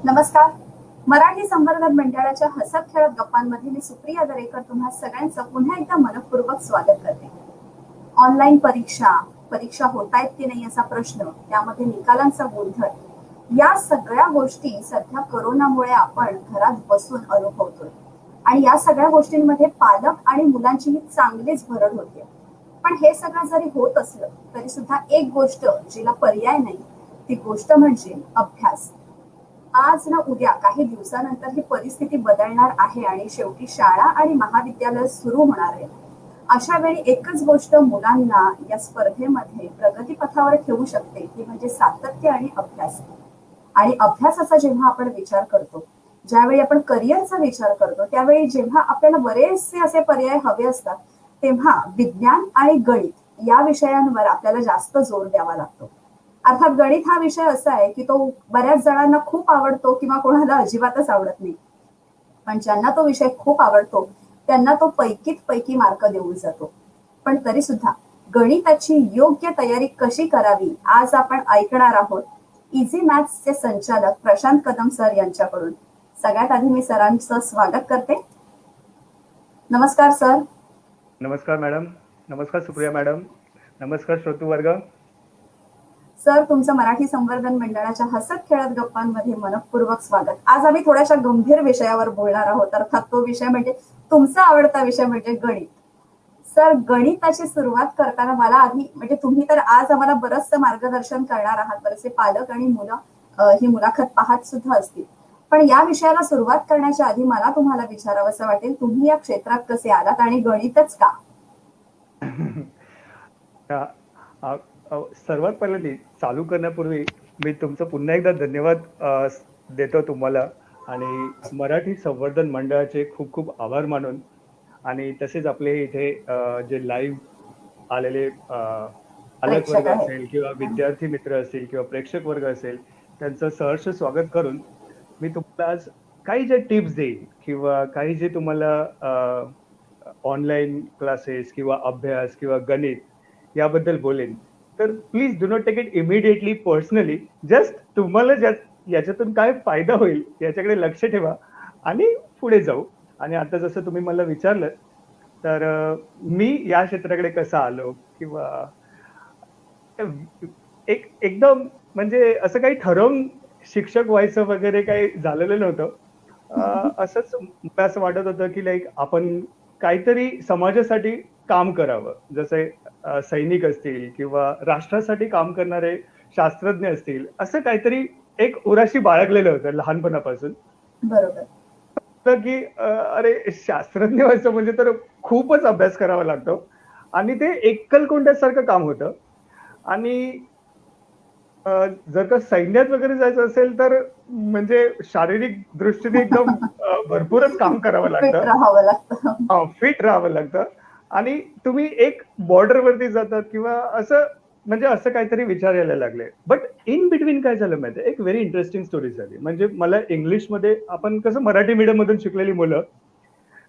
नमस्कार. मराठी संवर्धन मंडळाच्या हसत खेळत गप्पांमध्ये मी सुप्रिया दरेकर तुम्हा सगळ्यांचं पुन्हा एकदा मनपूर्वक स्वागत करते. ऑनलाईन परीक्षा, परीक्षा होतायत की नाही असा प्रश्न, त्यामध्ये निकालांचा गोंधळ, या सगळ्या गोष्टी सध्या कोरोनामुळे आपण घरात बसून अनुभवतोय. आणि या सगळ्या गोष्टींमध्ये पालक आणि मुलांचीही चांगलीच भरड होते. पण हे सगळं जरी होत असलं तरी सुद्धा एक गोष्ट जिला पर्याय नाही, ती गोष्ट म्हणजे अभ्यास. आज ना उद्या काही दिवसानंतर ही परिस्थिती बदलणार आहे आणि शेवटी शाळा आणि महाविद्यालय सुरू होणार आहे. अशा वेळी एकच गोष्ट मुलांना या स्पर्धेमध्ये प्रगतीपथावर ठेवू शकते, ती म्हणजे सातत्य आणि अभ्यास. आणि अभ्यासाचा जेव्हा आपण विचार करतो, ज्यावेळी आपण करिअरचा विचार करतो, त्यावेळी जेव्हा आपल्याला बरेचसे असे पर्याय हवे असतात, तेव्हा विज्ञान आणि गणित या विषयांवर आपल्याला जास्त जोर द्यावा लागतो. अर्थात गणित हा विषय असा आहे की तो बऱ्याच जणांना खूप आवडतो किंवा कोणाला अजिबातच आवडत नाही. पण ज्यांना तो विषय खूप आवडतो त्यांना तो पैकीत पैकी मार्क देऊन जातो. पण तरी सुद्धा गणिताची योग्य तयारी कशी करावी आज आपण ऐकणार आहोत इझी मॅथ्सचे संचालक प्रशांत कदम सर यांच्याकडून. सगळ्यात आधी मी सरांचं स्वागत करते. नमस्कार सर. नमस्कार मॅडम. नमस्कार सुप्रिया मॅडम. नमस्कार श्रोतू वर्ग. सर, तुमचं मराठी संवर्धन मंडळाच्या हसत खेळत गप्पांमध्ये मनपूर्वक स्वागत. आज आम्ही थोड्याशा गंभीर विषयावर बोलणार आहोत. अर्थात तो विषय म्हणजे तुमचा आवडता विषय म्हणजे गणित. सर, गणिताची सुरुवात करताना मला आधी म्हणजे तुम्ही तर आज आम्हाला बरंचसं मार्गदर्शन करणार आहात, बरेचसे पालक आणि मुलं ही मुलाखत पाहत सुद्धा असतील. पण या विषयाला सुरुवात करण्याच्या आधी मला तुम्हाला विचारावं असं वाटेल, तुम्ही या क्षेत्रात कसे आलात आणि गणितच का? सर्वात पहिल्यांदा चालू करण्यापूर्वी मी तुमचं पुन्हा एकदा धन्यवाद देतो तुम्हाला आणि मराठी संवर्धन मंडळाचे खूप खूप आभार मानून आणि तसेच आपले इथे जे लाईव्ह आलेले पालक प्रेक्षक वर्ग आहेत. असेल किंवा विद्यार्थी मित्र असतील किंवा प्रेक्षक वर्ग असेल त्यांचं सहर्ष स्वागत करून मी तुम्हाला आज काही जे टिप्स देईन किंवा काही जे तुम्हाला ऑनलाईन क्लासेस किंवा अभ्यास किंवा गणित याबद्दल बोलेन. तर please do not take it immediately personally. Just तुम्हाला याच्यातून काय फायदा होईल याच्याकडे लक्ष ठेवा आणि पुढे जाऊ. आणि आता जसं तुम्ही मला विचारलं तर मी या क्षेत्राकडे कसा आलो किंवा एकदम म्हणजे असं काही ठरवून शिक्षक व्हायचं वगैरे काही झालेलं नव्हतं. असंच मला असं वाटत होतं की लाईक आपण काहीतरी समाजासाठी काम करावं. जसे सैनिक असतील किंवा राष्ट्रासाठी काम करणारे शास्त्रज्ञ असतील, असं काहीतरी एक उराशी बाळगलेलं होतं लहानपणापासून. बरोबर. तर की अरे शास्त्रज्ञ व्हायचं म्हणजे तर खूपच अभ्यास करावा लागतो आणि ते एकलकोंड्यासारखं काम होतं. आणि जर का सैन्यात वगैरे जायचं असेल तर म्हणजे शारीरिक दृष्टीने एकदम भरपूरच काम करावं फिट लागतं. राहावं लागतं. फिट राहावं लागतं आणि तुम्ही एक बॉर्डरवरती जातात किंवा असं म्हणजे असं काहीतरी विचार यायला लागले. बट इन बिटवीन काय झालं माहितीये, एक व्हेरी इंटरेस्टिंग स्टोरी झाली. म्हणजे मला इंग्लिशमध्ये आपण कसं मराठी मीडियम मधून शिकलेली मुलं,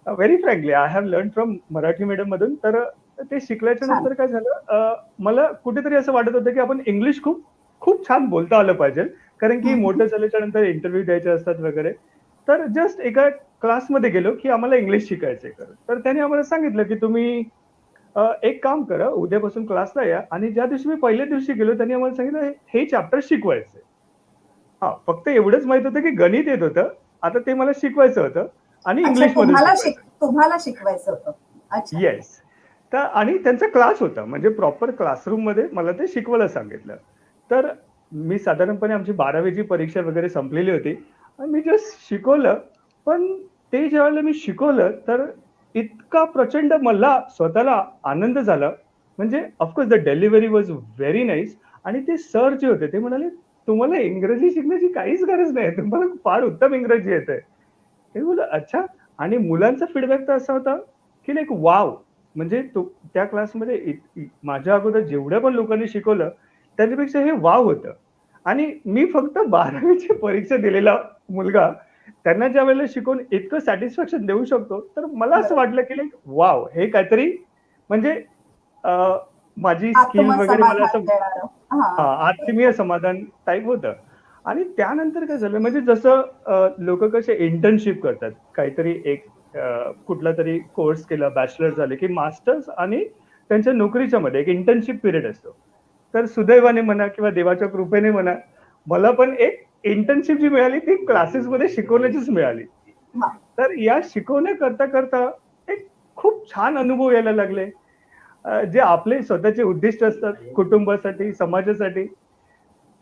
very frankly I have learn from Marathi medium मधून. तर ते शिकल्याच्या छान. नंतर काय झालं, मला कुठेतरी असं वाटत होतं की आपण इंग्लिश खूप खूप छान बोलता आलं पाहिजे. कारण की मोठं झाल्याच्या नंतर इंटरव्ह्यू द्यायचे असतात वगैरे. तर जस्ट एका क्लासमध्ये गेलो की आम्हाला इंग्लिश शिकायचंय. तर त्याने आम्हाला सांगितलं की तुम्ही एक काम करा, उद्यापासून क्लासला या. आणि ज्या दिवशी मी पहिल्या दिवशी गेलो त्यांनी आम्हाला सांगितलं हे चॅप्टर शिकवायचंय. फक्त एवढंच माहित होतं की गणित येत होतं. आता ते मला शिकवायचं होतं आणि अच्छा, इंग्लिश मधून शिकवायचं. तुम्हाला शिकवायचं होतं. अच्छा. येस. तर आणि त्यांचा क्लास होता म्हणजे प्रॉपर क्लासरूम मध्ये मला ते शिकवायला सांगितलं. तर मी साधारणपणे आमची 12वीची परीक्षा वगैरे संपलेली होती आणि मी जस्ट शिकवलं. पण ते ज्यावेळेला मी शिकवलं तर इतका प्रचंड मला स्वतःला आनंद झाला. म्हणजे of course the delivery was very nice. आणि ते सर जे होते ते म्हणाले, तुम्हाला इंग्रजी शिकण्याची काहीच गरज नाही, तुम्हाला फार उत्तम इंग्रजी येते. हे बोललं अच्छा. आणि मुलांचा फीडबॅक तर असा होता की लाईक वाव. म्हणजे त्या क्लासमध्ये माझ्या अगोदर जेवढ्या पण लोकांनी शिकवलं त्याच्यापेक्षा हे वाव होतं. आणि मी फक्त 12वीची परीक्षा दिलेला मुलगा त्यांना ज्या वेळेला शिकवून इतकं सॅटिस्फॅक्शन देऊ शकतो, तर मला असं बरोबर. वाटलं की लाईक वाव, हे काहीतरी म्हणजे माझी स्किल वगैरे मला आत्मसमाधान असं देणारं. हा. आत्मीय समाधान टाईप होतं. आणि त्यानंतर काय झालं म्हणजे जसं लोक कसे इंटर्नशिप करतात काहीतरी एक कुठला तरी कोर्स केला बॅचलर झाले की मास्टर्स आणि त्यांच्या नोकरीच्या मध्ये एक इंटर्नशिप पिरियड असतो. तर सुदैवाने म्हणा किंवा देवाच्या कृपेने म्हणा मला पण एक इंटर्नशिप जी मिळाली ती क्लासेसमध्ये शिकवण्याचीच मिळाली. वा. तर या शिकवण्या करता करता एक खूप छान अनुभव यायला लागले. जे आपले स्वतःचे उद्दिष्ट असतात कुटुंबासाठी समाजासाठी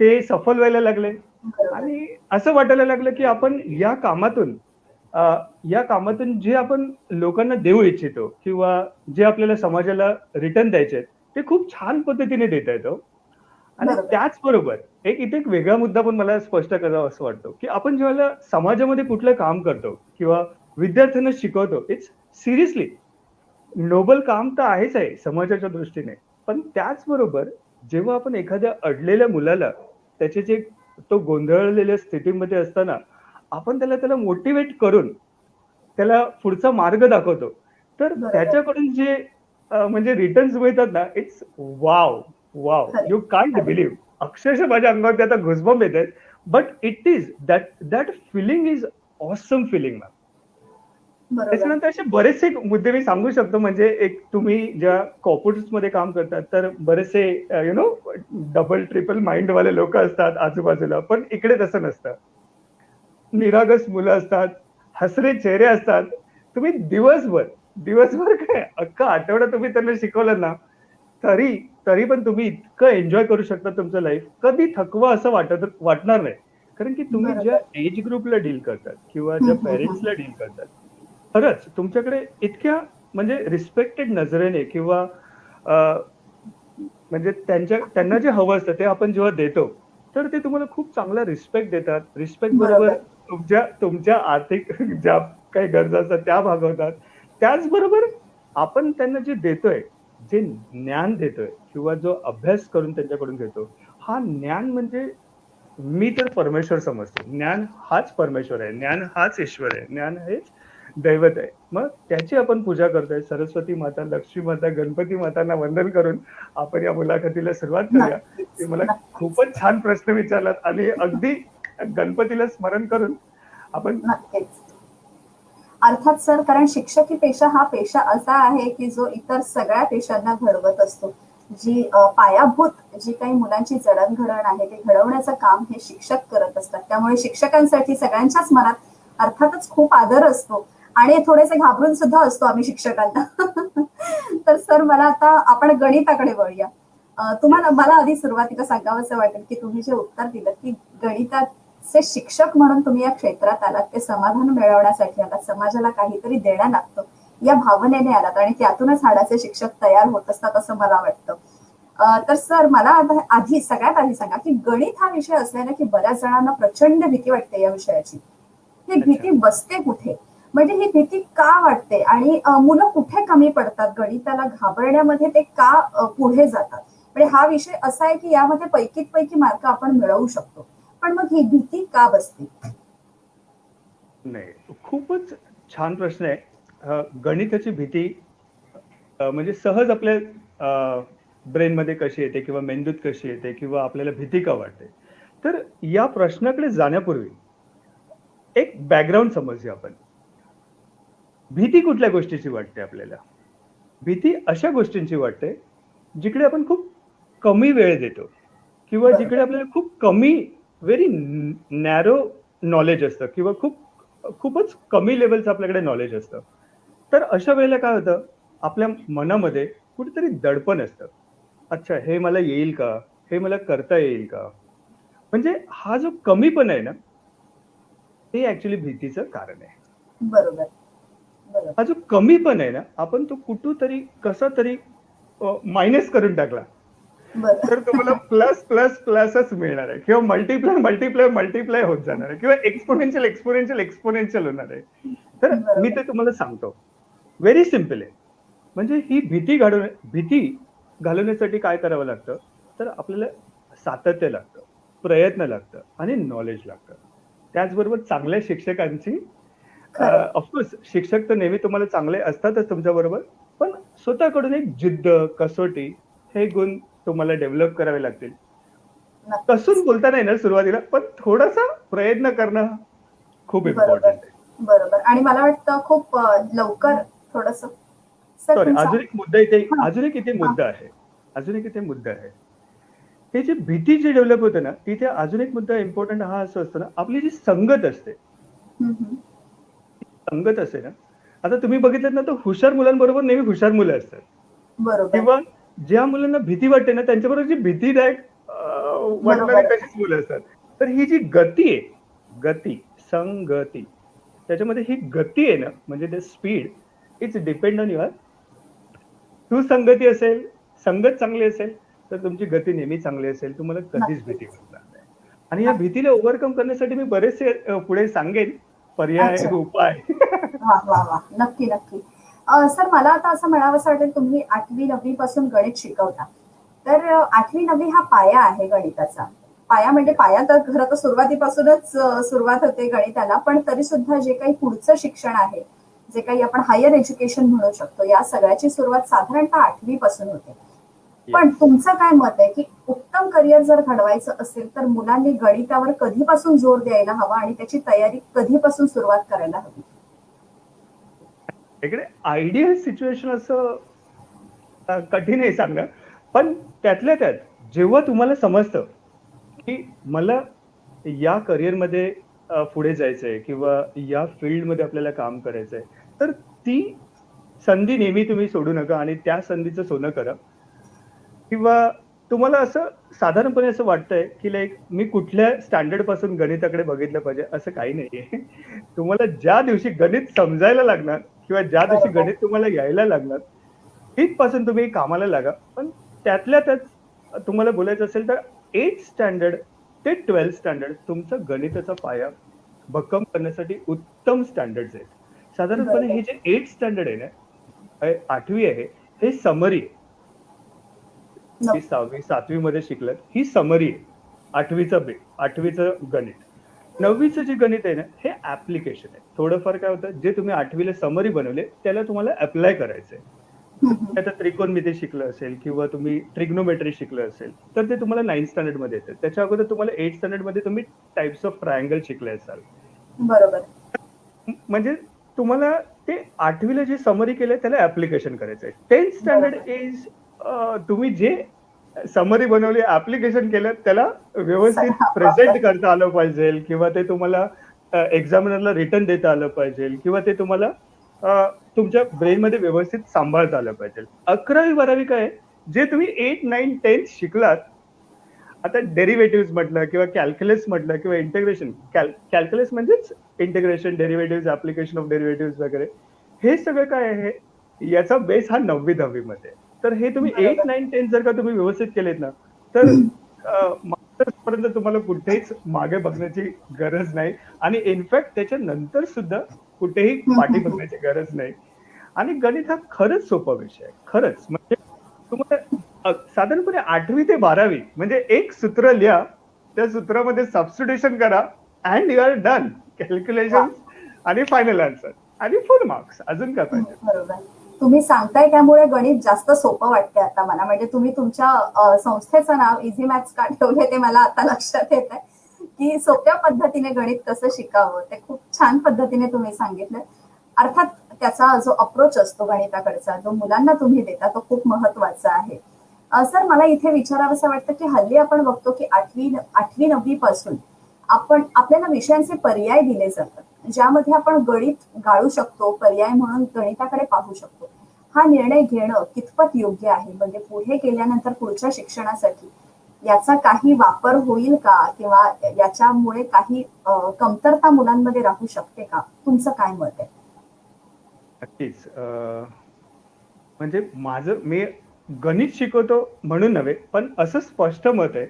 ते सफल व्हायला लागले. बरोबर. आणि असं वाटायला लागलं की आपण अ, या कामातून जे आपण लोकांना देऊ इच्छितो किंवा जे आपल्याला समाजाला रिटर्न द्यायचे आहेत, ते खूप छान पद्धतीने देता येतो. आणि बरोबर. त्याचबरोबर इथे एक वेगळा मुद्दा पण मला स्पष्ट करावा असं वाटतो, की आपण जेव्हा समाजामध्ये कुठलं काम करतो किंवा विद्यार्थ्यांना शिकवतो, इट्स सिरियसली नोबल काम तर आहेच आहे समाजाच्या दृष्टीने. पण त्याचबरोबर जेव्हा आपण एखाद्या अडलेल्या मुलाला त्याचे जे तो गोंधळलेल्या स्थितीमध्ये असताना आपण त्याला मोटिव्हेट करून त्याला पुढचा मार्ग दाखवतो. तर बरोबर. त्याच्याकडून जे म्हणजे रिटर्न्स मिळतात ना, इट्स वॉव! वॉव! खरं. यू कान्ट खरं. बिलीव्ह. अक्षरशः माझ्या अंगावरती आता घुसबंब येतायत. But it is that that feeling is awesome feeling ma'am. बरोबर. त्याच्यानंतर असे बरेचसे मुद्दे मी सांगू शकतो म्हणजे एक तुम्ही ज्या कॉर्पोरेट्समध्ये काम करतात तर बरेचसे डबल ट्रिपल माइंडवाले लोक असतात आजूबाजूला. पण इकडे तसं नसतं. निरागस मुलं असतात, हसरे चेहरे असतात. तुम्ही दिवसभर काय अख्खा आठवडा तुम्ही त्यांना शिकवलं ना, तरी तरी पण तुम्ही इतकं एन्जॉय करू शकता तुमचं लाईफ. कधी थकवा असं वाटणार नाही. कारण की तुम्ही ज्या बरोबर. एज ग्रुपला डील करतात किंवा हं, ज्या हं, हं. पेरेंट्सला डील करतात, खरंच तुमच्याकडे इतक्या म्हणजे रिस्पेक्टेड नजरेने किंवा अ, म्हणजे त्यांना जे हवं असतं ते आपण जेव्हा देतो, तर ते तुम्हाला खूप चांगला रिस्पेक्ट देतात. रिस्पेक्ट बरोबर बरोबर. तुमच्या आर्थिक ज्या काही गरजा असतात त्या भागवतात. त्याचबरोबर आपण त्यांना जे देतोय, जे ज्ञान देतोय किंवा जो अभ्यास करून त्यांच्याकडून घेतो, हा ज्ञान म्हणजे मी तर परमेश्वर समजतो. ज्ञान हाच परमेश्वर आहे. ज्ञान हाच ईश्वर आहे. ज्ञान हेच दैवत आहे. मग त्याची आपण पूजा करतोय. सरस्वती माता, लक्ष्मी माता, गणपती मातांना वंदन करून आपण या मुलाखतीला सुरुवात करूया. नक्कीच. तुम्ही मला नक्कीच. खूपच छान प्रश्न विचारलात आणि अगदी गणपतीला स्मरण करून आपण नक्कीच. अर्थात सर, कारण शिक्षकी पेशा हा पेशा असा आहे की जो इतर सगळ्या पेशांना घडवत असतो. जी पायाभूत जी काही मुलांची जडणघडण आहे ते घडवण्याचं काम हे शिक्षक करत असतात. त्यामुळे शिक्षकांसाठी सगळ्यांच्याच मनात अर्थातच खूप आदर असतो आणि थोडेसे घाबरून सुद्धा असतो आम्ही शिक्षकांना. तर सर, मला आता आपण गणिताकडे वळूया. तुम्हाला येस. मला आधी सुरुवातीला सांगावंसं वाटेल की तुम्ही जे उत्तर दिलं की गणिताचे शिक्षक म्हणून तुम्ही या क्षेत्रात आलात, ते समाधान मिळवण्यासाठी आलात, समाजाला काहीतरी देणं लागतं या भावनेने आलात आणि त्यातूनच हाडाचे शिक्षक तयार होत असतात असं मला वाटतं. तर सर, मला आता सगळ्यात आधी सांगा की गणित हा विषय असलेला की बऱ्याच जणांना प्रचंड भीती वाटते या विषयाची. ही अच्छा. भीती बसते कुठे? म्हणजे ही भीती का वाटते आणि मुलं कुठे कमी पडतात गणिताला घाबरण्यामध्ये, ते का पुढे जातात? म्हणजे हा विषय असा आहे की यामध्ये पैकीत पैकी मार्क आपण मिळवू शकतो, पण मग ही भीती का बसते? नाही, खूपच छान प्रश्न आहे. गणिताची भीती म्हणजे सहज आपल्या ब्रेनमध्ये कशी येते किंवा मेंदूत कशी येते किंवा आपल्याला भीती का वाटते? तर या प्रश्नाकडे जाण्यापूर्वी एक बॅकग्राऊंड समजूया आपण. भीती कुठल्या गोष्टीची वाटते आपल्याला? भीती अशा गोष्टींची वाटते, जिकडे आपण खूप कमी वेळ देतो किंवा जिकडे बरोबर. आपल्याला खूप कमी व्हेरी नॅरो नॉलेज असतं किंवा खूपच कमी लेव्हलचं आपल्याकडे नॉलेज असतं. तर अशा वेळेला काय होतं, आपल्या मनामध्ये कुठेतरी दडपण असतं. अच्छा, हे मला येईल का? हे मला करता येईल का? म्हणजे हा जो कमीपणा आहे ना, ते ॲक्चुअली भीतीचं कारण आहे. बरोबर. बरोबर. हा जो कमीपणा आहे ना, आपण तो कुठेतरी कसा तरी मायनस करून टाकला, तर तुम्हाला बरोबर. प्लसच मिळणार आहे किंवा मल्टिप्लाय होत जाणार आहे किंवा एक्सपोनेन्शियल होणार आहे. तर मी बरोबर. ते तुम्हाला सांगतो. व्हेरी सिंपल आहे. म्हणजे ही भीती घालवण्यासाठी काय करावं लागतं, तर आपल्याला सातत्य लागतं, प्रयत्न लागतं आणि नॉलेज लागतं. त्याचबरोबर चांगल्या शिक्षकांची खरं. शिक्षक तर नेहमी तुम्हाला चांगले असतातच तुमच्याबरोबर, पण स्वतःकडून एक जिद्द, कसोटी हे गुण तुम्हाला डेव्हलप करावे लागतील. नक्कीच. कसून बोलता नाही येणार सुरुवातीला, पण थोडासा प्रयत्न करणं खूप बरोबर, इम्पॉर्टंट आहे. बरोबर. आणि मला वाटतं खूप लवकर थोडंसं सर सॉरी, तुमचा अजून एक मुद्दा इथे हां, अजून एक इथे हां. मुद्दा आहे. अजून एक इथे मुद्दा आहे. हे जी भीती जी डेव्हलप होते ना, तिथे अजून एक मुद्दा इम्पॉर्टंट हा असं असतो ना, आपली जी संगत असते, हं, हं. संगत असते ना, आता तुम्ही बघितलं ना, तर हुशार मुलांबरोबर नेहमी हुशार मुलं असतात. बरोबर, किंवा ज्या मुलांना भीती वाटते ना, त्यांच्याबरोबर जी भीतीदायक वाटणारी बरोबर. तशीच मुलं असतात. तर ही जी गती आहे, गती, संगती, त्याच्यामध्ये ही गती आहे ना, म्हणजे ते speed, it's depend on your सुसंगती असेल, संगत चांगली असेल, तर तुमची गती नेहमी चांगली असेल. तुम्हाला कधीच भीती नक्कीच, वाटणार नाही. आणि या नक्की. भीतीला ओव्हरकम करण्यासाठी मी बरेचसे पुढे सांगेन पर्याय, अच्छा. उपाय. वाह! वाह! वाह! नक्की, नक्की. सर मला आता असं म्हणावंसं वाटेल तुम्ही 8वी-9वी पासून गणित शिकवता. तर 8वी-9वी हा पाया आहे गणिताचा. पाया म्हणजे Yes. पाया तर खरं तर सुरुवातीपासूनच सुरुवात होते गणिताला. पण तरी सुद्धा जे काही पुढचं शिक्षण आहे, जे काही आपण हायर एज्युकेशन म्हणू शकतो, या सगळ्याची सुरुवात साधारणतः 8वी पासून होते. पण Yes. तुमचं काय मत आहे, की उत्तम करिअर जर घडवायचं असेल, तर मुलांनी गणितावर कधीपासून जोर द्यायला हवा आणि त्याची तयारी कधीपासून सुरुवात करायला हवी? इकडे आयडियल सिच्युएशन असं कठीण आहे सांगणं. पण त्यातल्या त्यात जेव्हा तुम्हाला समजतं, की मला या करिअरमध्ये पुढे जायचंय किंवा या फील्डमध्ये आपल्याला काम करायचंय, तर ती संधी नेहमी तुम्ही सोडू नका आणि त्या संधीचं सोनं करा. किंवा तुम्हाला असं साधारणपणे असं वाटतंय, की लाइक मी कुठल्या स्टँडर्ड पासून गणिताकडे बघितलं पाहिजे, असं काही नाहीये. तुम्हाला ज्या दिवशी गणित समजायला लागणार किंवा ज्या दिवशी बरोबर. गणित तुम्हाला यायला लागणार, तिथपासून तुम्ही कामाला लागा. पण त्यातल्या त्यात तुम्हाला बोलायचं असेल तर 8th स्टँडर्ड ते 12th स्टँडर्ड तुमचा गणिताचा पाया भक्कम करण्यासाठी उत्तम स्टँडर्ड्स आहेत. साधारणपणे बरोबर. हे जे 8th स्टँडर्ड आहे ना, 8वी आहे, हे समरी आहे. तुम्ही नक्की. 6वी, 7वी मध्ये शिकलात, ही समरी आहे. 8वीचं गणित. 9वीचं जे गणित आहे ना, हे ॲप्लिकेशन आहे. थोडंफार काय होतं, जे तुम्ही 8वीला समरी बनवले, त्याला तुम्हाला ॲप्लाय करायचंय. हं, हं. तुम्ही आता त्रिकोणमिती शिकलं असेल किंवा तुम्ही ट्रिग्नोमेट्री शिकलं असेल, तर ते तुम्हाला 9th स्टँडर्डमध्ये येतं. त्याच्या अगोदर तुम्हाला 8th स्टँडर्डमध्ये तुम्ही टाइप्स ऑफ ट्रायंगल शिकले असाल. बरोबर. म्हणजे तुम्हाला ते 8वीला जे समरी केलंय त्याला ॲप्लिकेशन करायचंय. 10th स्टँडर्ड बरोबर. इज तुम्ही जे समरी बनवली, ॲप्लिकेशन केलं त्याला व्यवस्थित हां, प्रेझेंट वापर. करता आलं पाहिजे किंवा ते तुम्हाला एक्झामिनरला रिटर्न देता आलं पाहिजे किंवा ते तुम्हाला तुमच्या ब्रेनमध्ये व्यवस्थित सांभाळता आलं पाहिजे. 11वी-12वी काय आहे, जे तुम्ही 8, 9, 10 शिकलात, आता डेरिव्हेटिव्ह म्हटलं किंवा कॅल्क्युलस म्हटलं किंवा इंटिग्रेशन, कॅल्क्युलस म्हणजेच integration, derivative, application of derivative वगैरे, हे सगळं काय आहे, याचा बेस हा 9वी-10वी मध्ये. तर हे तुम्ही 8, बरोबर. 9, 10 जर का तुम्ही व्यवस्थित केलेत ना, तर मास्टर्स पर्यंत तुम्हाला कुठेच मागे बघण्याची गरज नाही आणि इनफॅक्ट त्याच्यानंतर सुद्धा कुठेही हं, पाठी हं, हं. बघण्याची गरज नाही. आणि गणित हा खरंच सोपा विषय आहे. खरंच. म्हणजे तुम्हाला साधारणपणे 8वी ते 12वी म्हणजे एक सूत्र लिहा, त्या सूत्रामध्ये सबस्टिट्यूशन करा and you are done. Calculation वाह! आणि फायनल आन्सर आणि फुल मार्क्स. अजून काय हं, पाहिजे? बरोबर. तुम्ही सांगताय त्यामुळे गणित जास्त सोपं वाटतंय आता मला. म्हणजे तुम्ही तुमच्या संस्थेचं नाव इझी मॅथ्स का ठेवलंय ते मला आता लक्षात येतंय, की सोप्या पद्धतीने गणित कसं शिकावं ते खूप छान पद्धतीने तुम्ही सांगितलं. अर्थात त्याचा जो अप्रोच असतो गणिताकडचा, जो मुलांना तुम्ही देता तो खूप महत्वाचा आहे. सर मला इथे विचारावंसं वाटतं, की हल्ली आपण बघतो, की 8वी-9वी पासून आपल्याला विषयांचे पर्याय दिले जातात. ज्यामध्ये आपण गणित गाळू शकतो, पर्याय म्हणून गणिताकडे पाहू शकतो. हा निर्णय घेणं कितपत योग्य आहे? म्हणजे पुढे गेल्यानंतर पुढच्या शिक्षणासाठी याचा काही वापर होईल का? किंवा याच्यामुळे काही कमतरता मुलांमध्ये राहू शकते का? तुमचं काय मत आहे? नक्कीच. म्हणजे मी गणित शिकवतो म्हणून नव्हे, पण असं स्पष्ट मत आहे,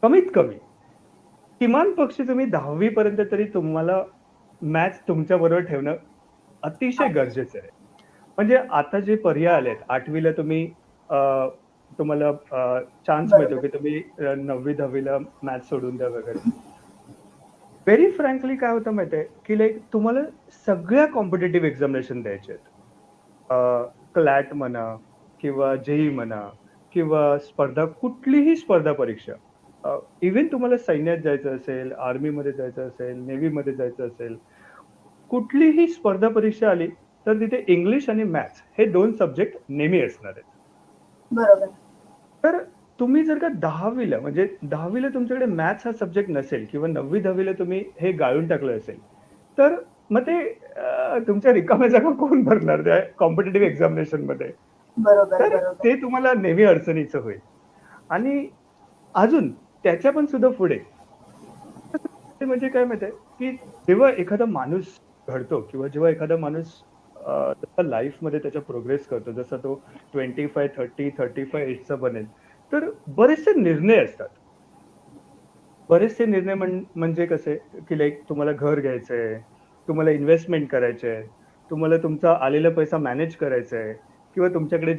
कमीत कमी किमान पक्षी तुम्ही 10वी पर्यंत तरी तुम्हाला मॅथ्स तुमच्या बरोबर ठेवणं अतिशय गरजेचं आहे. म्हणजे आता जे पर्याय आलेत, 8वीला तुम्हाला चान्स मिळतो, बरोबर. की तुम्ही 9वी-10वीला मॅथ्स सोडून द्या वगैरे. व्हेरी फ्रँकली काय होतं माहिती आहे, की लाइक तुम्हाला सगळ्या कॉम्पिटिटिव्ह एक्झामिनेशन द्यायचे आहेत. क्लॅट म्हणा किंवा जेई म्हणा किंवा कुठलीही स्पर्धा परीक्षा. इव्हन तुम्हाला सैन्यात जायचं असेल, आर्मीमध्ये जायचं असेल, नेव्हीमध्ये जायचं असेल, कुठलीही स्पर्धा परीक्षा आली, तर तिथे इंग्लिश आणि मॅथ्स हे 2 सब्जेक्ट नेहमी असणार आहेत. बरोबर. तर तुम्ही जर का 10वीला म्हणजे 10वीला तुमच्याकडे मॅथ्स हा सब्जेक्ट नसेल किंवा 9वी-10वीला तुम्ही हे गाळून टाकलं असेल, तर मग ते तुमच्या रिकाम्या जागा कोण भरणार त्या कॉम्पिटिटिव्ह एक्झामिनेशनमध्ये? बरोबर, तर बरोबर. ते तुम्हाला नेहमी अडचणीचं होईल. आणि अजून त्याच्या पण सुद्धा पुढे ते म्हणजे काय माहिती आहे, की जेव्हा एखादा माणूस घडतो किंवा जेव्हा एखादा माणूस जसा लाईफमध्ये त्याच्या प्रोग्रेस करतो, जसा तो 25, 30, 35 एजचा बनेल, तर बरेचसे निर्णय असतात. बरेचसे निर्णय म्हणजे कसे, की लाइक तुम्हाला घर घ्यायचंय, तुम्हाला इन्व्हेस्टमेंट करायचंय, तुम्हाला तुमचा आलेला पैसा मॅनेज करायचा आहे किंवा तुमच्याकडे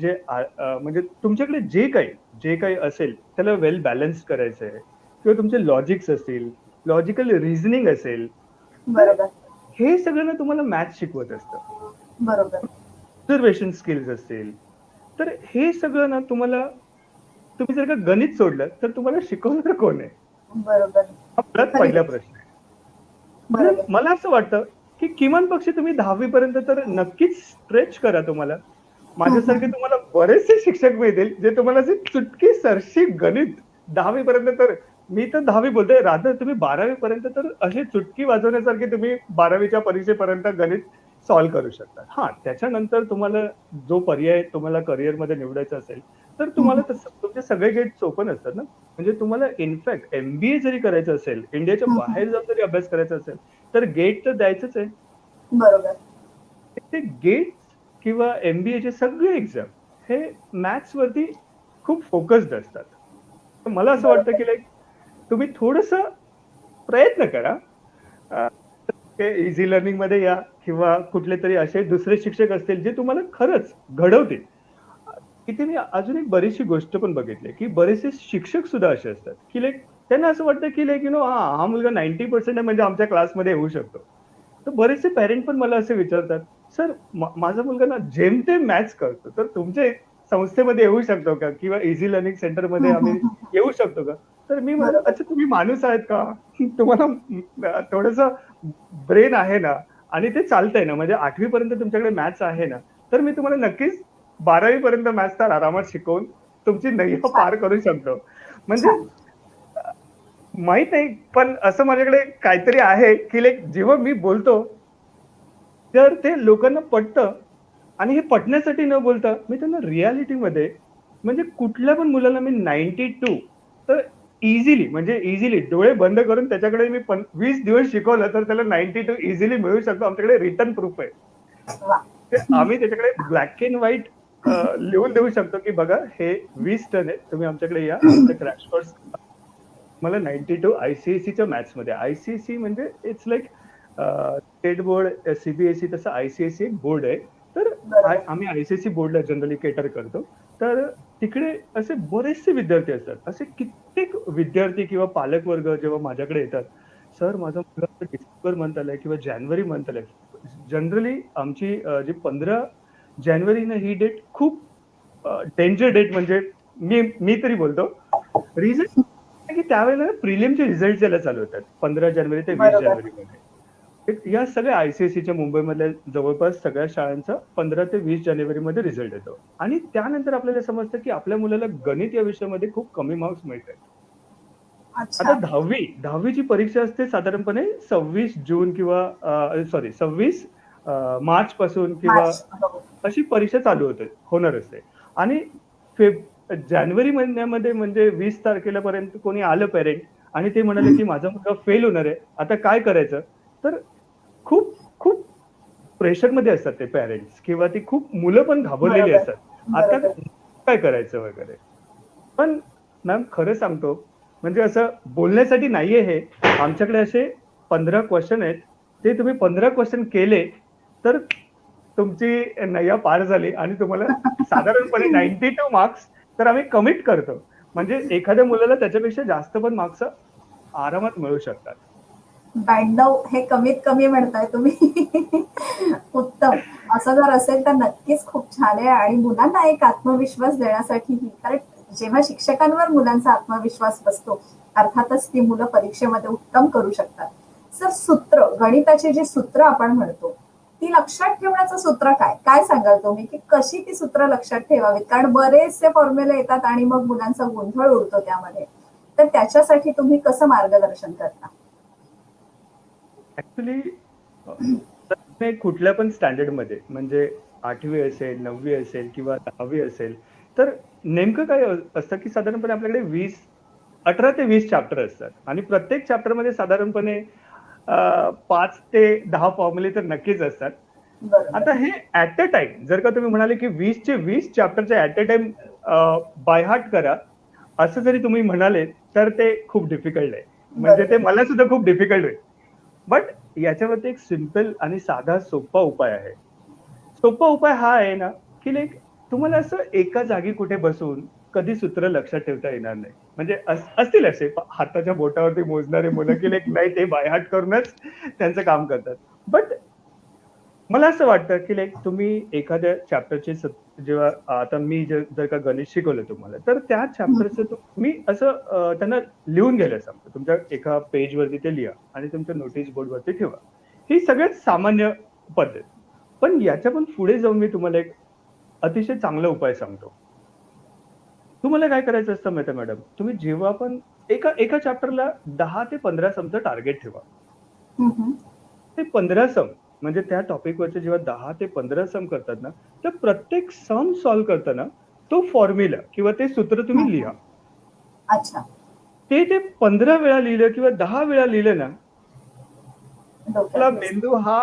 म्हणजे तुमच्याकडे जे काही असेल त्याला वेल बॅलन्स करायचं आहे किंवा तुमचे लॉजिक्स असतील, लॉजिकल रिझनिंग असेल, तर बरोबर. हे सगळं ना तुम्हाला मॅथ्स शिकवत असतं. बरोबर. ऑब्झर्वेशन स्किल्स असतील, तर हे सगळं ना तुम्ही जर का गणित सोडलं, तर तुम्हाला शिकवणार कोण आहे? बरोबर. हा मुळात खरी पहिला गोष्ट. प्रश्न आहे. म्हणून बरोबर. मला असं वाटतं, की किमान पक्षी तुम्ही 10वी पर्यंत तर नक्कीच स्ट्रेच करा तुम्हाला. हं, माझ्यासारखे हं. तुम्हाला बरेचसे शिक्षक मिळतील, जे तुम्हाला असे चुटकी सरशी गणित 10वी पर्यंत तर मी तर 10वी बोलतोय, रादर तुम्ही 12वी पर्यंत तर अशी चुटकी वाजवण्यासारखे तुम्ही 12वीच्या परीक्षेपर्यंत गणित सॉल्व्ह करू शकता. हां, त्याच्यानंतर तुम्हाला जो पर्याय तुम्हाला करिअरमध्ये निवडायचा असेल, तर हं, तुम्हाला हं. तसं तुमचे सगळे गेट्स ओपन असतात ना. म्हणजे तुम्हाला इनफॅक्ट एम-बी-ए जरी करायचं असेल, इंडियाच्या हं, हं. बाहेर जाऊन जरी अभ्यास करायचा असेल, तर गेट तर द्यायचंच आहे. बरोबर. ते गेट्स किंवा एम-बी-एचे सगळे एक्झाम हे मॅथ्सवरती खूप फोकस्ड असतात. तर मला असं वाटतं, बरोबर. की लाइक तुम्ही थोडंसं प्रयत्न करा. अ, ते इझी लर्निंगमध्ये या किंवा कुठलेतरी असे दुसरे शिक्षक असतील, जे तुम्हाला खरंच घडवतील. इथे मी अजून एक बरीचशी गोष्ट पण बघितली, की बरेचसे शिक्षक सुद्धा असे असतात, की लाइक त्यांना असं वाटतं, की लाइक हा मुलगा 90% आहे म्हणजे आमच्या क्लासमध्ये येऊ शकतो. तर बरेचसे पॅरेंट पण मला असे विचारतात, "सर माझा मुलगा ना जेमतेम मॅथ्स करतो, तर तुमच्या संस्थेमध्ये येऊ शकतो का? किंवा इझी लर्निंग सेंटरमध्ये हं, आम्ही हं, हं, हं. येऊ शकतो का?" तर मी म्हणालो, बरोबर. "अच्छा तुम्ही माणूस आहेत का? तुम्हाला थोडंसं ब्रेन आहे ना आणि ते चालतंय ना, म्हणजे 8वी पर्यंत तुमच्याकडे मॅथ्स आहे ना, तर मी तुम्हाला नक्कीच 12वी पर्यंत मॅथ्स तर आरामात शिकवून तुमची नय्या छान, पार करू शकतो." म्हणजे छान. माहीत नाही, पण असं माझ्याकडे काहीतरी आहे, की लाइक जेव्हा मी बोलतो, तर ते लोकांना पटतं आणि हे पटण्यासाठी न बोलता मी त्यांना रिॲलिटीमध्ये म्हणजे कुठल्या पण मुलाला मी 92 तर इझिली डोळे बंद करून त्याच्याकडे मी 20 दिवस शिकवलं, तर त्याला 92 इझिली मिळू शकतो. आमच्याकडे रिटन प्रूफ आहे. वाह! ते आम्ही त्याच्याकडे ब्लॅक एंड व्हाईट लिहून देऊ शकतो, की बघा हे 20 टन आहे. तुम्ही आमच्याकडे या. आमचा क्रॅश कोर्स मला 92 आय-सी-एस-सीच्या मॅथ्समध्ये. आय-सी-एस-सी म्हणजे it's like state board, see तसं आय-सी-एस-सी एक बोर्ड आहे. तर बरोबर. आम्ही आय-सी-एस-सी बोर्डला जनरली केटर करतो. तर तिकडे असे बरेचसे विद्यार्थी असतात. असे कित्येक विद्यार्थी किंवा पालक वर्ग जेव्हा माझ्याकडे येतात, "सर माझा मुलगा डिसेंबर मंथ आलाय किंवा जानेवारी मंथ आलाय." जनरली आमची जी 15 जानेवारी ही डेट खूप डेंजर डेट म्हणजे मी तरी बोलतो. रिझन की त्यावेळेला प्रिलिमचे रिझल्ट यायला चालू होतात 15 जानेवारी ते 20 बरोबर. जानेवारीमध्ये. या सगळ्या आय-सी-एस-सीच्या मुंबईमधल्या जवळपास सगळ्या शाळांचा 15 ते 20 जानेवारीमध्ये रिझल्ट येतो. आणि त्यानंतर आपल्याला समजतं की आपल्या मुलाला गणित या विषयामध्ये खूप कमी मार्क्स मिळतायत. आता अच्छा. 10वी ची परीक्षा असते साधारणपणे 26 जून किंवा 26 मार्च पासून किंवा मार्च. हो. अशी परीक्षा चालू होणार असते. आणि जानेवारी महिन्यामध्ये म्हणजे 20 तारखेला पर्यंत कोणी आलं पेरेंट आणि ते म्हणाले, की माझा मुलगा फेल होणार आहे. आता काय करायचं? तर खूप खूप प्रेशरमध्ये असतात ते पॅरेंट्स किंवा ती खूप मुलं पण घाबरलेली बरोबर. असतात. आता बरोबर. काय करायचं वगैरे. पण मॅम खरं सांगतो, म्हणजे असं बोलण्यासाठी नाहीये हे. आमच्याकडे असे 15 क्वेशन आहेत. ते तुम्ही 15 क्वेशन केले, तर तुमची नय्या पार झाली आणि तुम्हाला साधारणपणे 92 मार्क्स तर आम्ही कमिट करतो. म्हणजे एखाद्या मुलाला त्याच्यापेक्षा जास्त पण मार्क्स आरामात मिळू शकतात. 92 हे कमीत कमी म्हणताय तुम्ही. उत्तम. असं जर असेल तर नक्कीच खूप छान आहे आणि मुलांना एक आत्मविश्वास देण्यासाठीही कारण जेव्हा शिक्षकांवर मुलांचा आत्मविश्वास बसतो, अर्थातच ती मुलं परीक्षेमध्ये उत्तम करू शकतात. सर, सूत्र, गणिताची जी सूत्र आपण म्हणतो, ती लक्षात ठेवण्याचं सूत्र काय? काय सांगाल तुम्ही, की कशी ती सूत्र लक्षात ठेवावीत? कारण बरेचसे फॉर्म्युले येतात आणि मग मुलांचा गोंधळ उडतो त्यामध्ये. तर त्याच्यासाठी तुम्ही कसं मार्गदर्शन करता? ऍक्च्युली कुठल्या पण स्टँडर्डमध्ये, म्हणजे 8वी असेल, 9वी असेल किंवा 10वी असेल, तर नेमकं काय असतं की साधारणपणे आपल्याकडे 18 ते 20 चॅप्टर असतात आणि प्रत्येक चॅप्टरमध्ये साधारणपणे 5 ते 10 फॉर्म्युले तर नक्कीच असतात. बरोबर. आता हे ऍट अ टाइम जर का तुम्ही म्हणाले की 20चे 20 चॅप्टरचे at a time by heart करा, असं जरी तुम्ही म्हणाले तर ते खूप डिफिकल्ट आहे. म्हणजे ते मला सुद्धा खूप डिफिकल्ट होईल. बट याच्यावरती एक सिंपल आणि साधा सोपा उपाय आहे. सोपा उपाय हा आहे ना, की लाईक तुम्हाला असं एका जागी कुठे बसून कधी सूत्र लक्षात ठेवता येणार नाही. म्हणजे असतील असे हाताच्या बोटावरती मोजणारे मुलं की लाईक नाही, ते बायहार्ट करूनच त्यांचं काम करतात. बट मला असं वाटतं की लाईक तुम्ही एखाद्या चॅप्टरचे जेव्हा आता मी जर का गणित शिकवलं तुम्हाला, तर त्या चॅप्टरचं तुम्ही असं त्यांना लिहून घ्यायला सांगतो. तुमच्या एका पेजवरती ते लिहा आणि तुमच्या नोटीस बोर्डवरती ठेवा. ही सगळ्यात सामान्य पद्धत. पण याच्या पण पुढे जाऊन मी तुम्हाला एक अतिशय चांगला उपाय सांगतो. तुम्हाला काय करायचं असतं माहिती आहे मॅडम, तुम्ही जेव्हा पण एका चॅप्टरला 10 ते 15 समचं टार्गेट ठेवा. ते 15 सम म्हणजे त्या टॉपिकवरचे जेव्हा 10 ते 15 सम करतात ना, तर प्रत्येक सम सॉल्व्ह करताना तो फॉर्म्युला किंवा ते सूत्र तुम्ही लिहा. अच्छा. ते 15 वेळा लिहिलं किंवा 10 वेळा लिहिलं ना, आपला डोक्यात बसतं. मेंदू हा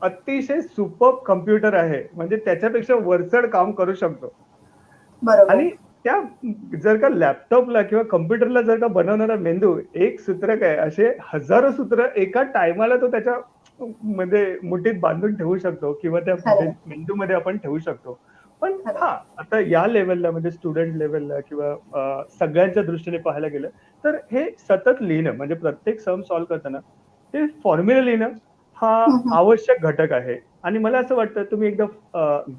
अतिशय सुपर कम्प्युटर आहे. म्हणजे त्याच्यापेक्षा वरचढ काम करू शकतो. बरोबर. आणि त्या जर का लॅपटॉपला किंवा कम्प्युटरला जर का बनवणारा मेंदू एक सूत्र काय, असे हजारो सूत्र एका टायमाला तो त्याच्या म्हणजे मुठीत बांधून ठेवू शकतो किंवा त्या खरंय. मेंदूमध्ये आपण ठेवू शकतो. पण खरंय. हा, आता या लेवलला म्हणजे स्टुडंट लेवलला किंवा सगळ्यांच्या दृष्टीने पाहायला गेलं तर हे सतत लिहिणं म्हणजे प्रत्येक सम सॉल्व्ह करताना ते फॉर्म्युला लिहिणं हा आवश्यक घटक आहे. आणि मला असं वाटतं तुम्ही एकदा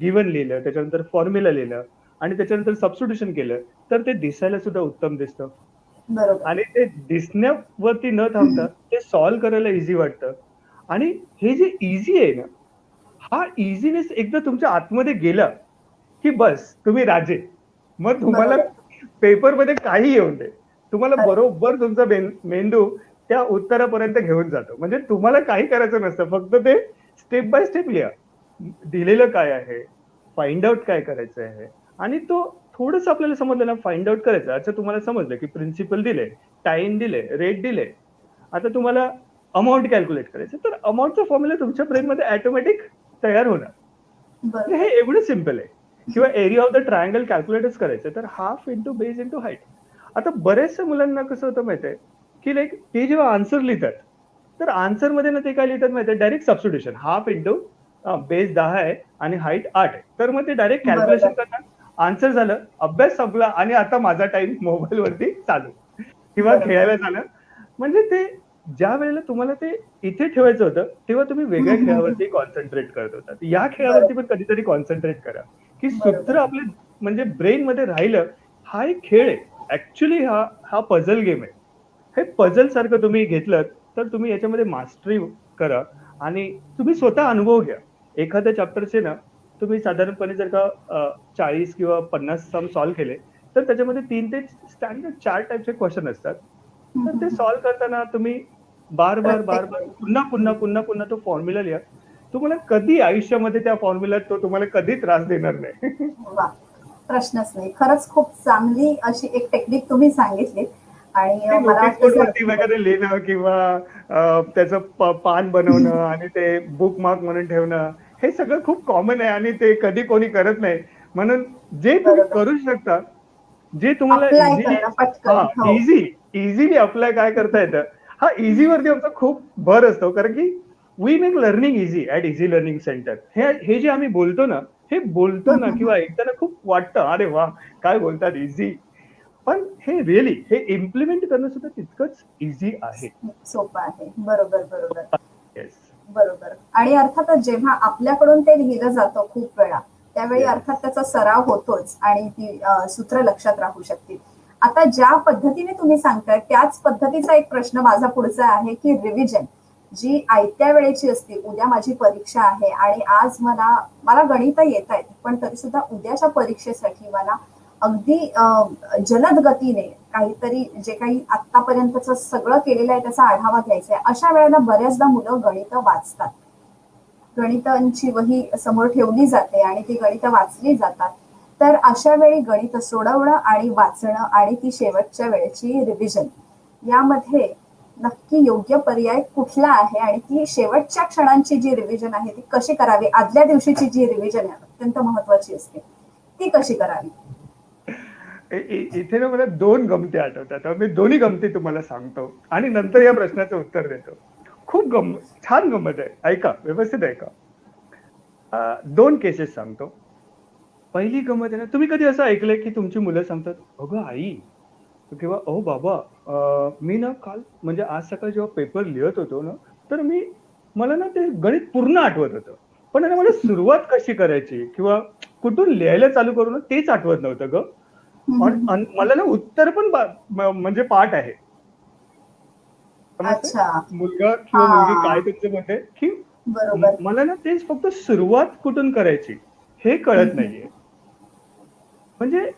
गिव्हन लिहिलं, त्याच्यानंतर फॉर्म्युला लिहिलं आणि त्याच्यानंतर सबस्टिट्यूशन केलं, तर ते दिसायला सुद्धा उत्तम दिसतं. बरोबर. आणि ते दिसण्यावरती न थांबता ते सॉल्व्ह करायला इझी वाटतं. आणि हे जे इझी आहे ना, हा इझीनेस एकदा तुमच्या आतमध्ये गेला, की बस तुम्ही राजे. मग तुम्हाला बरोबर. पेपरमध्ये काही येऊन दे. तुम्हाला खरंय. बरोबर तुमचा मेंदू त्या उत्तरापर्यंत घेऊन जातो. म्हणजे तुम्हाला काही करायचं नसतं. फक्त ते स्टेप बाय स्टेप लिहा. दिलेलं काय आहे? फाइंड आउट काय करायचं आहे? आणि तो थोडंसं आपल्याला समजलं ना, फाइंड आउट करायचं. अच्छा, तुम्हाला समजलं की प्रिन्सिपल दिले, टाइम दिले, रेट दिले. आता तुम्हाला अमाउंट कॅल्क्युलेट करायचं. तर अमाउंटचा फॉर्म्युला तुमच्या ब्रेनमध्ये ऑटोमॅटिक तयार होणार. तर हे बरोबर. एवढं सिंपल आहे. किंवा एरिया ऑफ द ट्रायंगल कॅल्क्युलेटच करायचं. तर half into base into height. आता बऱ्याचशा मुलांना कसं होतं माहिती आहे, की लाईक ते जेव्हा आन्सर लिहितात, तर आन्सर मध्ये ना ते काय लिहितात माहिती आहे, direct substitution. Half into base 10 आहे आणि हाईट 8 आहे. तर मग ते डायरेक्ट कॅल्क्युलेशन बरोबर. करतात. आन्सर झालं, अभ्यास संपला आणि आता माझा टाइम मोबाईल वरती चालू किंवा बरोबर. खेळायला झालं. म्हणजे ते ज्या वेळेला तुम्हाला ते इथे ठेवायचं होतं, तेव्हा तुम्ही वेगळ्या खेळावरती कॉन्सन्ट्रेट करत होतात. या खेळावरती पण कधीतरी कॉन्सन्ट्रेट करा, की सूत्र बरोबर. आपले म्हणजे ब्रेन मध्ये राहिलं. हा एक खेळ आहे. ऍक्च्युली हा पझल गेम आहे. हे पझल सारखं तुम्ही घेतलं तर तुम्ही याच्यामध्ये मास्टरी करा आणि तुम्ही स्वतः अनुभव घ्या. एखाद्या चॅप्टरचे ना तुम्ही साधारणपणे जर का 40 किंवा 50 सम सॉल्व्ह केले, तर त्याच्यामध्ये 3 ते स्टँडर्ड 4 टाइपचे क्वेश्चन असतात. तर ते सॉल्व्ह करताना तुम्ही बार बार बार बार पुन्हा पुन्हा पुन्हा पुन्हा तो फॉर्म्युला लिहा. तुम्हाला कधी आयुष्यामध्ये त्या फॉर्म्युला तो तुम्हाला कधी त्रास देणार नाही. वा, प्रश्नच नाही. खरंच खूप चांगली अशी एक टेक्निक तुम्ही सांगितली आणि मला नोटीस वाटतं बोर्डवरती वगैरे लिहिणं किंवा त्याचं पान बनवणं आणि ते बुक मार्क म्हणून ठेवणं, हे सगळं खूप कॉमन आहे आणि ते कधी कोणी करत नाही. म्हणून जे तुम्ही बरोबर. करू शकता, जे तुम्हाला अप्लाय इझिली करणं पटकन. हो. इझिली अप्लाय काय करता येतं. हा इझी वरती आमचा खूप भर असतो, कारण की we make learning easy at easy learning centre. हे जे आम्ही बोलतो ना, हे बोलतो ना किंवा ऐकताना खूप वाटतं, अरे वा, काय बोलतात इझी. पण हे रिअली हे इम्प्लिमेंट करणं सुद्धा तितकंच इझी आहे. सोपं आहे. बरोबर, बरोबर. येस. बरोबर. आणि अर्थातच जेव्हा आपल्याकडून ते लिहिलं जातं खूप वेळा, त्यावेळी Yes. अर्थात त्याचा सराव होतोच आणि ती सूत्र लक्षात राहू शकतील. आता ज्या पद्धतीने तुम्ही सांगताय त्याच पद्धतीचा एक प्रश्न माझा पुढचा आहे की रिव्हिजन जी आयत्या वेळेची असते, उद्या माझी परीक्षा आहे आणि आज मला मला गणित येत आहेत, पण तरी सुद्धा उद्याच्या परीक्षेसाठी मला अगदी जलद गतीने काहीतरी जे काही आतापर्यंतच सगळं केलेलं आहे त्याचा आढावा घ्यायचा आहे. अशा वेळेला बऱ्याचदा मुलं गणित वाचतात. गणितांची वही समोर ठेवली जाते आणि ती गणित वाचली जातात. तर अशा वेळी गणित सोडवणं आणि वाचणं आणि ती शेवटच्या वेळेची रिव्हिजन यामध्ये नक्की योग्य पर्याय कुठला आहे आणि ती शेवटच्या क्षणांची जी रिव्हिजन आहे ती कशी करावी, आदल्या दिवशीची जी रिव्हिजन आहे अत्यंत महत्वाची असते ती कशी करावी? इथे ना मला 2 गमती आठवतात. मी दोन्ही गमती तुम्हाला सांगतो आणि नंतर या प्रश्नाचं उत्तर देतो. खूप छान गंमत आहे. ऐका, व्यवस्थित ऐका. 2 केसेस सांगतो. पहिली गंमत आहे ना, तुम्ही कधी असं ऐकलंय की तुमची मुलं सांगतात, "अगं आई" किंवा "अहो बाबा, मी ना काल म्हणजे आज सकाळी जेव्हा पेपर लिहत होतो ना, तर मला ना ते गणित पूर्ण आठवत होतं. पण आहे ना मला सुरुवात कशी करायची किंवा कुठून लिहायला चालू करू ना तेच आठवत नव्हतं गं. आणि मला ना उत्तर पण म्हणजे पाठ आहे." समजतंय? अच्छा. मुलगा किंवा मुलगी काय त्यांचं म्हणते की बरोबर. मला ना तेच फक्त सुरुवात कुठून करायची हे कळत नाहीये. म्हणजे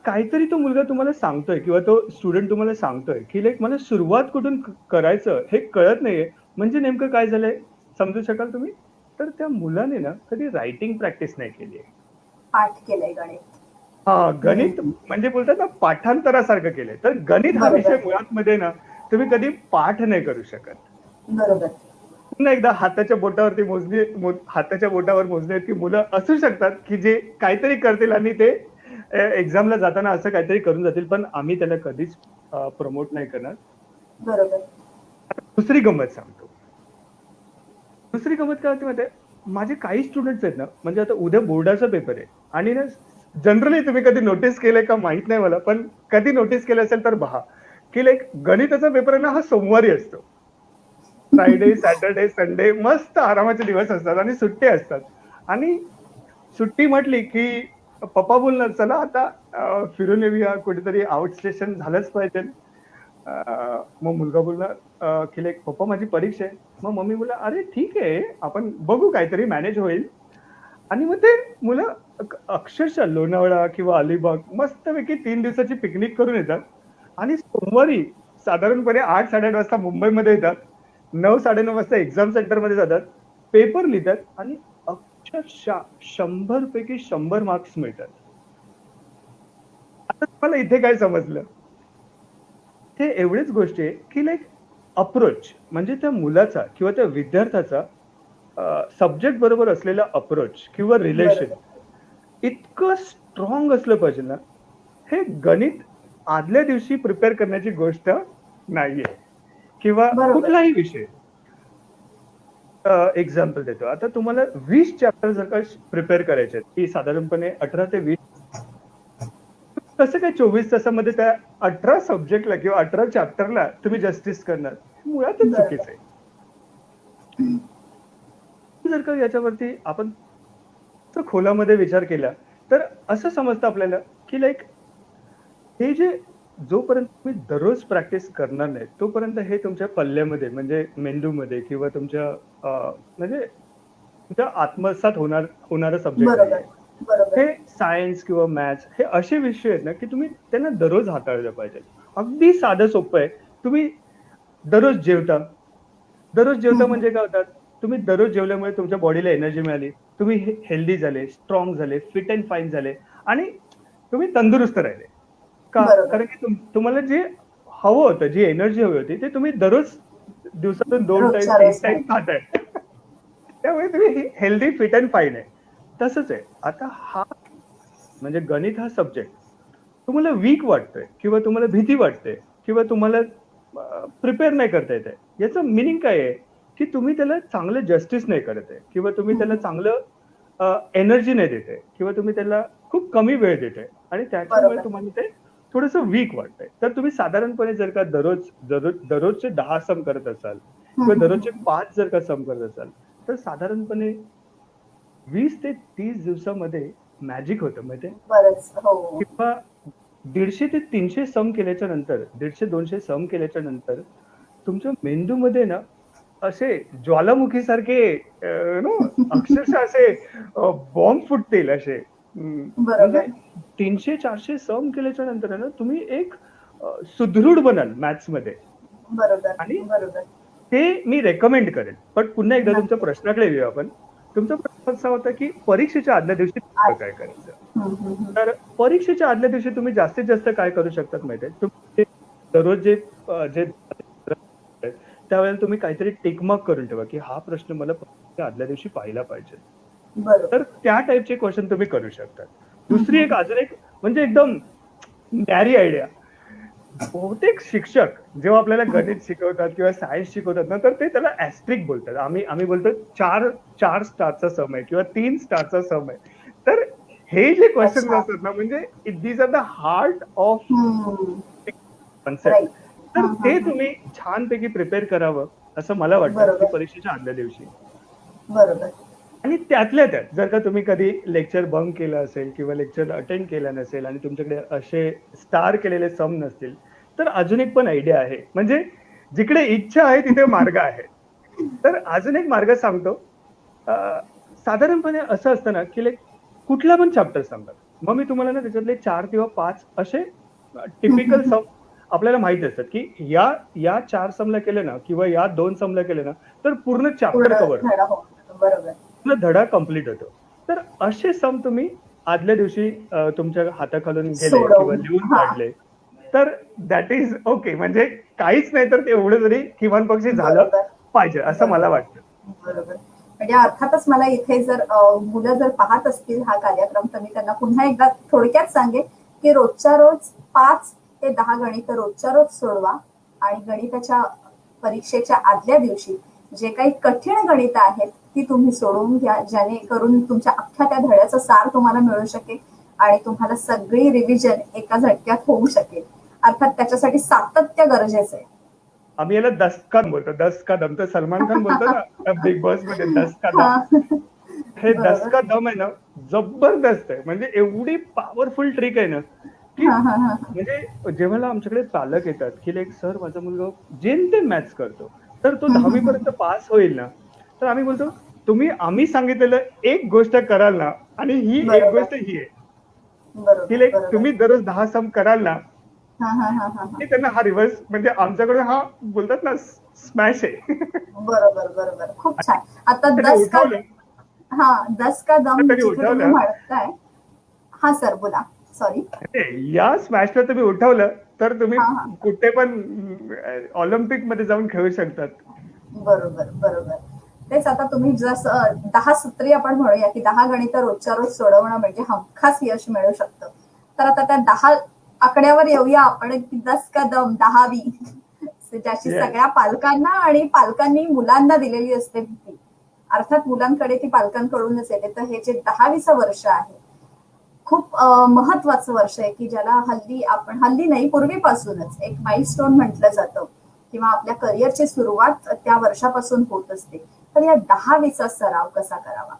काहीतरी तो मुलगा तुम्हाला सांगतोय किंवा तो स्टुडंट तुम्हाला सांगतोय की लाईक मला सुरुवात कुठून करायचं हे कळत नाहीये. म्हणजे नेमकं काय झालंय समजू शकाल तुम्ही? तर त्या मुलाने ना कधी रायटिंग प्रॅक्टिस नाही केली आहे. पाठ केलंय गणित. हा, गणित म्हणजे बोलतात ना पाठांतरासारखं केलंय. तर गणित हा बरोबर. विषय मुळात मध्ये ना तुम्ही कधी पाठ नाही करू शकत. बरोबर. पुन्हा एकदा हाताच्या बोटावर मोजले की मुलं असू शकतात की जे काहीतरी करतील आणि ते एक्झामला जाताना असं काहीतरी करून जातील, पण आम्ही त्याला कधीच प्रमोट नाही करणार. बरोबर. दुसरी गंमत सांगतो. दुसरी गंमत काय होती माहिती आहे? माझे काही स्टुडंट्स आहेत ना, म्हणजे आता उद्या बोर्डाचा पेपर आहे आणि ना जनरली तुम्ही कधी नोटीस केलंय का माहित नाही मला, पण कधी नोटीस केलं असेल तर पहा की लाईक गणिताचा पेपर आहे ना हा सोमवारी असतो. फ्रायडे, सॅटर्डे, संडे मस्त आरामाचे दिवस असतात आणि सुट्टे असतात. आणि सुट्टी म्हटली की पप्पा बोलणार चला आता फिरून येऊया, कुठेतरी आउट स्टेशन झालंच पाहिजे. मग मुलगा बोलणार की लाईक पप्पा माझी परीक्षा आहे. मग मम्मी बोलला अरे ठीक आहे, आपण बघू काहीतरी मॅनेज होईल. आणि मग ते मुलं अक्षरशः लोणावळा किंवा अलिबाग मस्तपैकी 3 दिवसाची पिकनिक करून येतात आणि सोमवारी साधारणपणे 8-8:30 वाजता मुंबईमध्ये येतात. 9-9:30 वाजता एक्झाम सेंटरमध्ये जातात, पेपर लिहितात आणि अक्षरशः 100 पैकी 100 मार्क्स मिळतात. आता तुम्हाला इथे काय समजलं? हे एवढीच गोष्ट आहे की लाईक अप्रोच म्हणजे त्या मुलाचा किंवा त्या विद्यार्थ्याचा सब्जेक्ट बरोबर असलेला अप्रोच किंवा रिलेशन इतकं स्ट्रॉंग असलं पाहिजे ना, हे गणित आदल्या दिवशी प्रिपेअर करण्याची गोष्ट नाहीये किंवा बरोबर. कुठलाही विषय. एक्झाम्पल देतो. आता तुम्हाला 20 चॅप्टर जर का प्रिपेअर करायचे आहेत, की साधारणपणे 18 ते 20 कसं काय 24 तासामध्ये त्या 18 सब्जेक्टला किंवा 18 चॅप्टरला तुम्ही जस्टिस करणार? मुळातच बरोबर. चुकीचं आहे. जर का याच्यावरती आपण खोलामध्ये विचार केला तर असं समजतं आपल्याला की लाईक हे जे जोपर्यंत तुम्ही दररोज प्रॅक्टिस करणार नाही तोपर्यंत हे तुमच्या पल्ल्यामध्ये म्हणजे मेंदूमध्ये किंवा तुमच्या म्हणजे तुमच्या आत्मसात होणारा सब्जेक्ट बरोबर. आहे. बरोबर. हे सायन्स किंवा मॅथ्स हे असे विषय आहेत ना की तुम्ही त्यांना दररोज हाताळलं पाहिजे. अगदी साधं सोपं आहे. तुम्ही दररोज जेवता म्हणजे काय होतात? तुम्ही दररोज जेवल्यामुळे तुमच्या बॉडीला एनर्जी मिळाली, तुम्ही हेल्दी झाले, स्ट्रॉंग झाले, फिट अँड फाईन झाले आणि तुम्ही तंदुरुस्त राहिले. का? बरोबर. कारण की तुम्हाला जे हवं होतं, जी एनर्जी हवी होती ते तुम्ही दररोज दिवसातून 2 टाइम रोजच्या 3 रोज टाइम नाही. खाताय. त्यामुळे तुम्ही हेल्दी, फिट अँड फाईन आहे. तसंच आहे. आता हा म्हणजे गणित हा सब्जेक्ट तुम्हाला वीक वाटतोय किंवा तुम्हाला भीती वाटते किंवा तुम्हाला प्रिपेअर नाही करता येत आहे. याचं मिनिंग काय आहे? की तुम्ही त्याला चांगलं जस्टिस नाही करत आहे किंवा तुम्ही त्याला चांगलं एनर्जी नाही देत आहे किंवा तुम्ही त्याला खूप कमी वेळ देत आहे आणि त्याच्यामुळे बरोबर. तुम्हाला ते थोडंसं वीक वाटतंय. तर तुम्ही साधारणपणे जर का दररोजचे 10 सम करत असाल किंवा दररोजचे 5 जर का सम करत असाल तर साधारणपणे 20 ते 30 दिवसामध्ये मॅजिक होतं माहितीये. बरंच. हो. किंवा 150 ते 300 सम केल्याच्या नंतर 150-200 सम केल्याच्या नंतर तुमच्या मेंदूमध्ये ना असे ज्वालामुखीसारखे नो अक्षरशः असे बॉम्ब फुटतील असे. म्हणजे बरोबर. 300-400 सम केल्याच्या नंतर आहे ना तुम्ही एक सुदृढ बनाल मॅथ्समध्ये. बरोबर. आणि बरोबर. ते मी रेकमेंड करेन. पण पुन्हा एकदा तुमच्या नक्कीच. प्रश्नाकडे येऊया आपण. तुमचा प्रश्न असा होता की परीक्षेच्या आदल्या दिवशी नेमकं काय करायचं? तर परीक्षेच्या आदल्या दिवशी तुम्ही जास्तीत जास्त काय करू शकतात माहिती आहे? तुम्ही दररोज जे त्यावेळेला तुम्ही काहीतरी टिक मार्क करून ठेवा की हा प्रश्न मला परीक्षेच्या आदल्या दिवशी पाहिला पाहिजे. बरोबर. तर त्या टाईपचे क्वेश्चन तुम्ही करू शकता. दुसरी एक अजून एक म्हणजे एकदम न्यारी आयडिया. बहुतेक शिक्षक जेव्हा आपल्याला गणित शिकवतात किंवा सायन्स शिकवतात ना, तर ते त्याला ऍस्ट्रिक बोलतात. आम्ही बोलतो 4 स्टारचा सम आहे किंवा 3 स्टारचा सम आहे. तर हे जे क्वेश्चन अच्छा. असतात ना, म्हणजे these are the heart of concept. Right. तर ते तुम्ही छानपैकी प्रिपेअर करावं असं मला वाटतं की बरोबर. परीक्षेच्या आदल्या दिवशी. बरोबर. आणि त्यातल्या त्यात जर का तुम्ही कधी लेक्चर बंक केलं असेल किंवा लेक्चर अटेंड केलं नसेल आणि तुमच्याकडे असे स्टार केलेले सम नसतील, तर अजून एक पण आयडिया आहे. म्हणजे जिकडे इच्छा आहे तिथे मार्ग आहे. तर अजून एक मार्ग सांगतो. साधारणपणे असं असतं ना की कुठला पण चॅप्टर सांगतात. मग मी तुम्हाला ना त्याच्यातले 4 किंवा 5 असे टिपिकल सम आपल्याला माहित असतात की या 4 समला केले ना किंवा या 2 समला केले ना तर पूर्ण चॅप्टर पूर्ण कव्हर धडा हो. बरोबर. पूर्ण धडा कंप्लीट होतो. तर असे सम तुम्ही आदल्या दिवशी तुमच्या हाताखालून गेले किंवा सोडवून. लिहून हा. काढले तर दॅट इज ओके. म्हणजे काहीच नाही तर ते एवढं तरी किमान पक्षी झालं बरोबर. पाहिजे असं मला वाटतं. बरोबर. म्हणजे अर्थातच मला इथे जर मुलं जर पाहत असतील हा कार्यक्रम तर मी त्यांना पुन्हा एकदा थोडक्यात सांगेन की रोजच्या रोज 5 ते 10 गणित रोजच्या रोज सोडवा आणि गणिताच्या परीक्षेच्या आदल्या दिवशी जे काही कठीण गणित आहेत ती तुम्ही सोडवून घ्या, जेणेकरून तुमच्या अख्ख्या त्या धड्याचं सार तुम्हाला मिळू शकेल आणि तुम्हाला सगळी रिव्हिजन एका झटक्यात होऊ शकेल. अर्थात त्याच्यासाठी सातत्य गरजेचं आहे. आम्ही याला 10 का दम बोलतो. 10 का दम. तर सलमान खान बोलतो ना बिग बॉस मध्ये 10 का हा. दम. हे 10 बरोबर. का दम आहे ना जबरदस्त आहे. म्हणजे एवढी पॉवरफुल ट्रिक आहे ना की हा हा हा. म्हणजे जेव्हा आमच्याकडे पालक येतात की सर माझा मुलगा जेमतेम मॅथ्स करतो तर तो 10वी पर्यंत पास होईल ना, तर आम्ही बोलतो तुम्ही आम्ही सांगितलेलं एक गोष्ट कराल ना आणि ही एक बरोबर. गोष्ट ही आहे बरोबर. की बरोबर. तुम्ही दररोज 10 सम कराल ना हा हा हा हा हा. की त्यांना हा रिव्हर्स म्हणजे आमच्याकडे हा बोलतात ना स्मॅश आहे. बरोबर. बरोबर. खूप छान. आता त्यांनी 10 का उठवलं हा 10 का दम त्यांनी जिथे तुम्ही उठवलं म्हणताय. हा सर बोला. सॉरी. या स्मॅशला तुम्ही उठवलं तर तुम्ही हा हा. कुठे पण ऑलिम्पिक मध्ये जाऊन खेळू शकतात. बरोबर. बरोबर. तेच आता तुम्ही जसं 10 सूत्री आपण म्हणूया की 10 गणित रोजच्या रोज सोडवणं म्हणजे हमखास यश मिळू शकतं. तर आता त्या 10 आकड्यावर येऊया आपण की 10 का दम 10वी ज्याची Yes. सगळ्या पालकांना आणि पालकांनी मुलांना दिलेली असते भीती. अर्थात मुलांकडे ती पालकांकडूनच येते. तर हे जे 10वीचं वर्ष आहे खूप महत्वाचं वर्ष आहे की ज्याला हल्ली नाही पूर्वीपासूनच एक माइलस्टोन म्हटलं जातं किंवा आपल्या करिअरची सुरुवात त्या वर्षापासून होत असते. तर या 10वीचा सराव कसा करावा?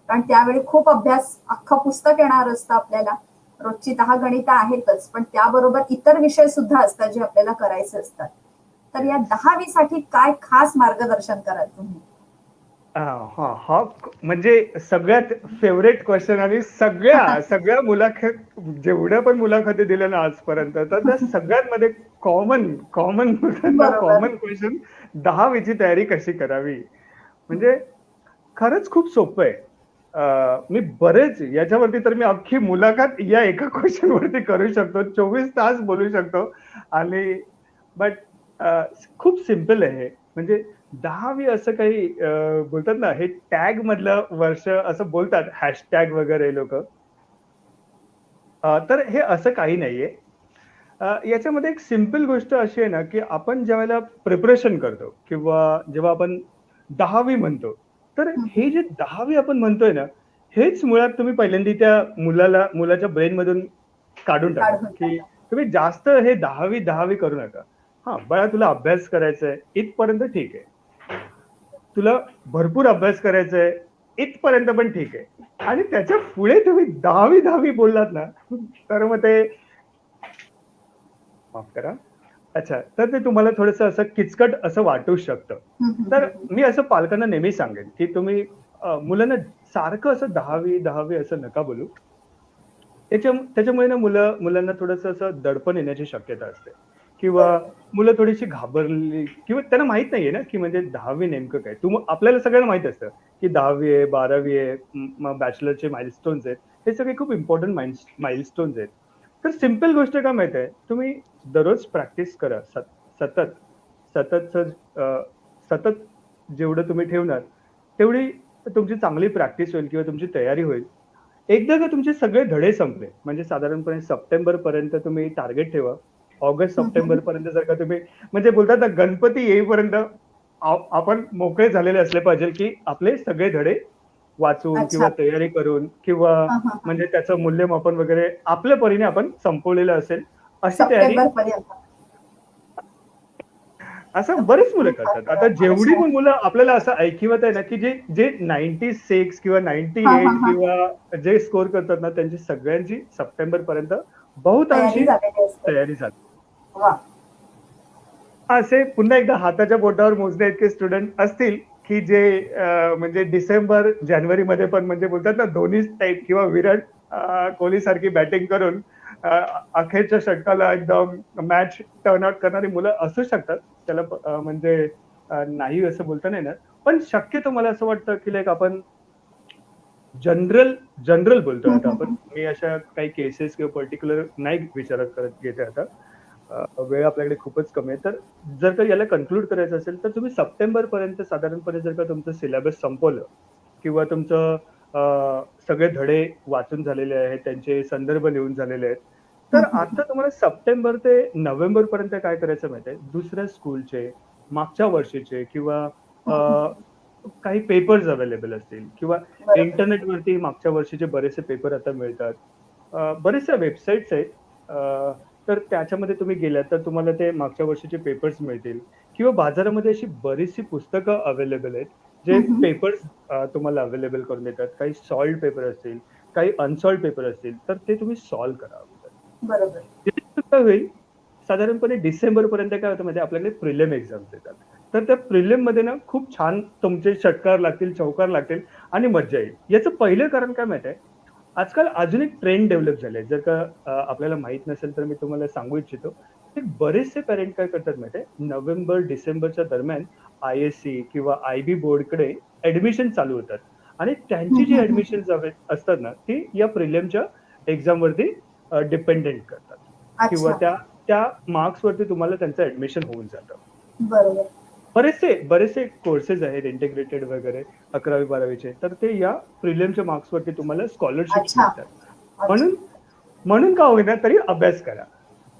कारण त्यावेळी खूप अभ्यास अख्खं पुस्तक येणार असतं आपल्याला. रोजची 10 गणितं आहेतच पण त्याबरोबर इतर विषय सुद्धा असतात जे आपल्याला करायचे असतात. तर या 10वीसाठी काय खास मार्गदर्शन कराल तुम्ही? हा म्हणजे सगळ्यात फेवरेट क्वेश्चन आणि सगळ्या मुलाखत जेवढ्या पण मुलाखती दिल्या ना आजपर्यंत तर त्या सगळ्यात मध्ये कॉमन बरोबर. क्वेश्चन 10वीची तयारी कशी करावी. म्हणजे खरंच खूप सोपं आहे. मी बरेच याच्यावरती तर मी अख्खी मुलाखत या एका क्वेश्चन वरती करू शकतो. 24 तास बोलू शकतो आणि बट खूप सिम्पल आहे हे. म्हणजे 10वी असं काही बोलतात ना हे टॅग मधलं वर्ष असं बोलतात हॅशटॅग वगैरे लोक. तर हे असं काही नाहीये. याच्यामध्ये एक सिम्पल गोष्ट अशी आहे ना की आपण ज्यावेळेला प्रिपरेशन करतो किंवा जेव्हा आपण 10वी म्हणतो तर हे जे 10वी आपण म्हणतोय ना हेच मुळात तुम्ही पहिल्यांदा त्या मुलाच्या ब्रेन मधून काढून टाका काढून की टाका. तुम्ही जास्त हे 10वी करू नका. हा बाळा तुला अभ्यास करायचा आहे इथपर्यंत ठीक आहे. तुला भरपूर अभ्यास करायचा आहे इथपर्यंत पण ठीक आहे, आणि त्याच्या पुढे तुम्ही 10वी बोललात ना, तर मग ते माफ करा. अच्छा, तर ते तुम्हाला थोडंसं असं किचकट असं वाटू शकतं. तर मी असं पालकांना नेहमी सांगेन, की तुम्ही मुलांना सारखं असं 10वी असं नका बोलू. त्याच्यामुळे ना मुलांना थोडंसं असं दडपण येण्याची शक्यता असते, किंवा बरोबर. मुलं थोडीशी घाबरली, किंवा त्यांना माहित नाहीये ना, की म्हणजे 10वी नेमकं काय? आपल्याला सगळ्यांना माहित असतं, की 10वी आहे, 12वी आहे, मग बॅचलरचे माइलस्टोन्स आहेत. हे सगळे खूप इम्पोर्टंट माइलस्टोन्स आहेत. तर सिंपल गोष्ट काय माहिती आहे? तुम्ही दररोज प्रॅक्टिस करा. सतत, सततचं सतत जेवढं तुम्ही ठेवणार, तेवढी तुमची चांगली प्रॅक्टिस होईल किंवा तुमची तयारी होईल. एकदा का तुमचे सगळे धडे संपले, म्हणजे साधारणपणे सप्टेंबरपर्यंत तुम्ही टार्गेट ठेवा. ऑगस्ट, सप्टेंबरपर्यंत जर का तुम्ही, म्हणजे बोलतात ना, गणपती येईपर्यंत आपण मोकळे झालेले असले पाहिजे, की आपले सगळे धडे वाचून अच्छा. किंवा तयारी करून, किंवा म्हणजे त्याचं मूल्यमापन वगैरे आपल्या परीने आपण संपवलेलं असेल, अशी तयारी. सप्टेंबर पर्यंत. असं बरेच मुलं करतात. आता जेवढी अच्छा. पण मुलं आपल्याला असं ऐकिवत आहे ना, की जे जे 96 किंवा 98 किंवा जे स्कोर करतात ना, त्यांची सगळ्यांची सप्टेंबरपर्यंत तयारी बहुतांशी झालेली असते. तयारी झाली. वा. असे पुन्हा एकदा हाताच्या बोटावर मोजण्या इतके स्टुडंट असतील, की जे म्हणजे डिसेंबर, जानेवारीमध्ये पण, म्हणजे बोलतात ना, धोनी टाइप किंवा विराट कोहली सारखी बॅटिंग करून अ, अखेरच्या षटकाला एकदम मॅच टर्न आउट करणारी मुलं असू शकतात. त्याला म्हणजे नाही असं बोलता नाही येणार. पण शक्यतो मला असं वाटतं, की लाइक आपण जनरल जनरल बोलतोय आता आपण. मी अशा काही केसेस किंवा पर्टिक्युलर नाही विचारात करत घेते आता. वेळ आपल्याकडे खूपच कमी आहे. तर जर का याला कन्क्लूड करायचं असेल, तर तुम्ही सप्टेंबरपर्यंत साधारणपणे जर का तुमचं सिलेबस संपवलं, किंवा तुमचं सगळे धडे वाचून झालेले आहेत, त्यांचे संदर्भ लिहून झालेले आहेत. तर आता तुम्हाला सप्टेंबर ते नोव्हेंबरपर्यंत काय करायचं माहिती आहे? दुसऱ्या स्कूलचे, मागच्या वर्षीचे, किंवा काही पेपर्स अवेलेबल असतील, किंवा बरोबर. इंटरनेटवरती मागच्या वर्षीचे बरेचसे पेपर आता मिळतात. बऱ्याचशा वेबसाईट्स आहेत. तर त्याच्यामध्ये तुम्ही गेलात तर तुम्हाला ते मागच्या वर्षीचे पेपर्स मिळतील, किंवा बाजारामध्ये अशी बरीचशी पुस्तकं अवेलेबल आहेत, जे पेपर्स तुम्हाला अवेलेबल करून देतात. काही सॉल्व्ड पेपर असतील, काही अनसॉल्व्ड पेपर असतील, तर ते तुम्ही सॉल्व्ह करा अगोदर. बरोबर. त्याच्यानंतर काय होईल, साधारणपणे डिसेंबरपर्यंत काय होतं माहिती आहे, आपल्याकडे प्रिलिम एक्झाम्स येतात. तर त्या प्रिलिममध्ये ना खूप छान तुमचे षटकार लागतील, चौकार लागतील, आणि मज्जा येईल. याचं पहिलं कारण काय माहिती आहे? आजकाल अजून एक ट्रेंड डेव्हलप झाले. जर का आपल्याला माहित नसेल तर मी तुम्हाला सांगू इच्छितो. की बरेचसे पॅरेंट काय करतात माहिती आहे? नोव्हेंबर, डिसेंबरच्या दरम्यान आय-एस-सी किंवा आय-बी बोर्डकडे ॲडमिशन चालू होतात, आणि त्यांची जी ॲडमिशन्स असतात ना, ती या प्रिलिमच्या एक्झामवरती डिपेंडंट करतात, किंवा अच्छा. त्या त्या मार्क्सवरती तुम्हाला त्यांचं ॲडमिशन होऊन जातं. बरोबर. बरेचसे कोर्सेस आहेत इंटिग्रेटेड वगैरे 11वी-12वीचे, तर ते या प्रिलिमच्या मार्क्सवरती तुम्हाला स्कॉलरशिप्स अच्छा. मिळतात. म्हणून म्हणून का होईना तरी अभ्यास करा.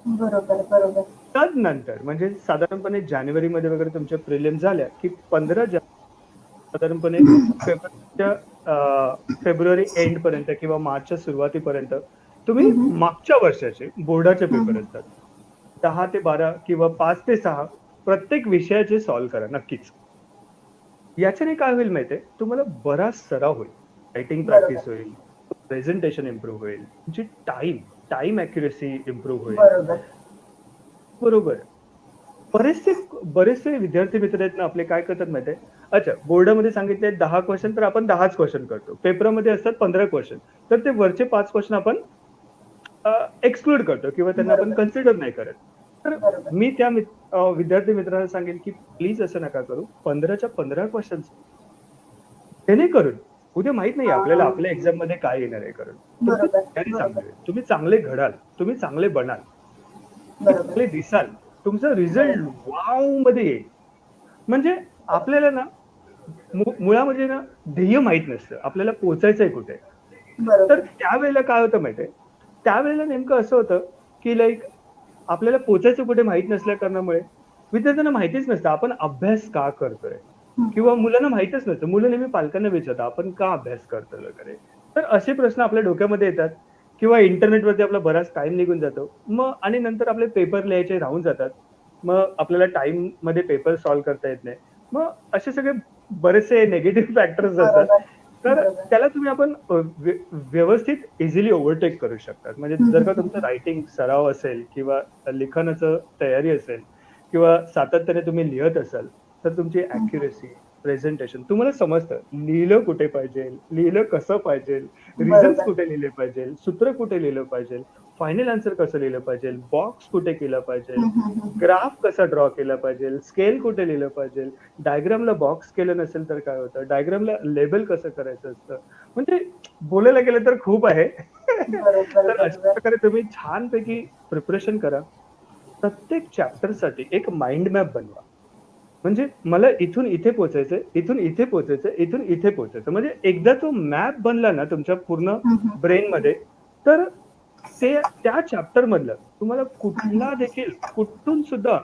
बरोबर. बरोबर. त्यानंतर म्हणजे साधारणपणे जानेवारीमध्ये वगैरे तुमच्या प्रिलिम झाल्या, की 15 साधारणपणे फेब्रुवारी एंड पर्यंत किंवा मार्चच्या सुरुवातीपर्यंत तुम्ही मागच्या वर्षाचे बोर्डाचे पेपर असतात, 10 ते 12 किंवा 5 ते 6 प्रत्येक विषयाचे सॉल्व्ह करा नक्कीच. याच्याने काय होईल माहितीये, तुम्हाला बराच सराव होईल, रायटिंग प्रॅक्टिस होईल, प्रेझेंटेशन इम्प्रूव्ह होईल, तुमची टाइम अॅक्युरेसी इम्प्रूव्ह होईल. बरोबर. बरोबर. बरेचसे बरेचसे विद्यार्थी मित्र आहेत ना आपले, काय करतात माहितीये, अच्छा बोर्डामध्ये सांगितले 10 क्वेश्चन, तर आपण 10च क्वेश्चन करतो. पेपरामध्ये असतात 15 क्वेश्चन, तर ते वरचे 5 क्वेश्चन आपण एक्सक्लूड करतो, किंवा त्यांना आपण बरोबर. कन्सिडर नाही करत. तर बरोबर. मी त्या विद्यार्थी मित्रांना सांगेन, की प्लीज असं नका करू. 15च्या 15 क्वेश्चन्स, जेणेकरून उद्या माहित नाही आपल्याला आपल्या एक्झाम मध्ये काय येणार आहे करून. तुमची बरोबर. तयारी बरोबर. चांगली आहे. तुम्ही चांगले घडाल, तुम्ही चांगले बनाल, तुम्ही बरोबर. चांगले दिसाल, तुमचा रिझल्ट वाव मध्ये येईल. म्हणजे आपल्याला ना मुळामध्ये ना ध्येय माहित नसतं, आपल्याला पोहोचायचंय कुठे. तर बरोबर. त्यावेळेला काय होतं माहितीये, त्यावेळेला नेमकं असं होतं, की लाईक आपल्याला पोचायचं कुठे माहित नसल्या कारणामुळे विद्यार्थ्यांना माहितीच नसतं आपण अभ्यास का करतोय, किंवा मुलांना माहितच नसतं. मुलं नेहमी पालकांना विचारतात आपण का अभ्यास करतोय वगैरे. तर असे प्रश्न आपल्या डोक्यामध्ये येतात, किंवा इंटरनेटवरती आपला बराच टाइम निघून जातो. मग आणि नंतर आपले पेपर लिहायचे राहून जातात. मग आपल्याला टाइम मध्ये पेपर सॉल्व्ह करता येत नाही. मग असे सगळे बरेचसे निगेटिव्ह फॅक्टर्स असतात. बरोबर. तर बरोबर. त्याला तुम्ही आपण व्यवस्थित इझिली ओव्हरटेक करू शकतात. म्हणजे हं, जर हं, का हं, तुमचं हं. रायटिंग सराव असेल किंवा लिखाणाचं तयारी असेल किंवा सातत्याने तुम्ही लिहत असाल, तर तुमची हं, हं. ॲक्युरसी, प्रेझेंटेशन तुम्हाला समजतं. लिहिलं कुठे पाहिजे, लिहिलं कसं पाहिजे, रिझन्स बरोबर. कुठे लिहिले पाहिजे, सूत्र कुठे लिहिलं पाहिजे, फायनल आन्सर कसं लिहिलं पाहिजे, बॉक्स कुठे केला पाहिजे, हं, हं, हं, हं. ग्राफ कसा ड्रॉ केला पाहिजे, स्केल कुठे लिहिलं पाहिजे, डायग्रामला बॉक्स केलं नसेल तर काय होतं, डायग्रामला लेबल कसं करायचं असतं. म्हणजे बोलायला गेलं तर खूप आहे. बरोबर, तर अशा बरोबर. प्रकारे तुम्ही छानपैकी प्रिपरेशन करा. प्रत्येक चॅप्टरसाठी एक माइंड मॅप बनवा. म्हणजे मला इथून इथे पोहोचायचंय, इथून इथे पोहोचायचंय, इथून इथे पोहोचायचं. म्हणजे एकदा तो मॅप बनला ना तुमच्या पूर्ण हं, हं. ब्रेनमध्ये, तर ते त्या चॅप्टरमधलं तुम्हाला हं, हं. कुठला देखील, कुठून सुद्धा,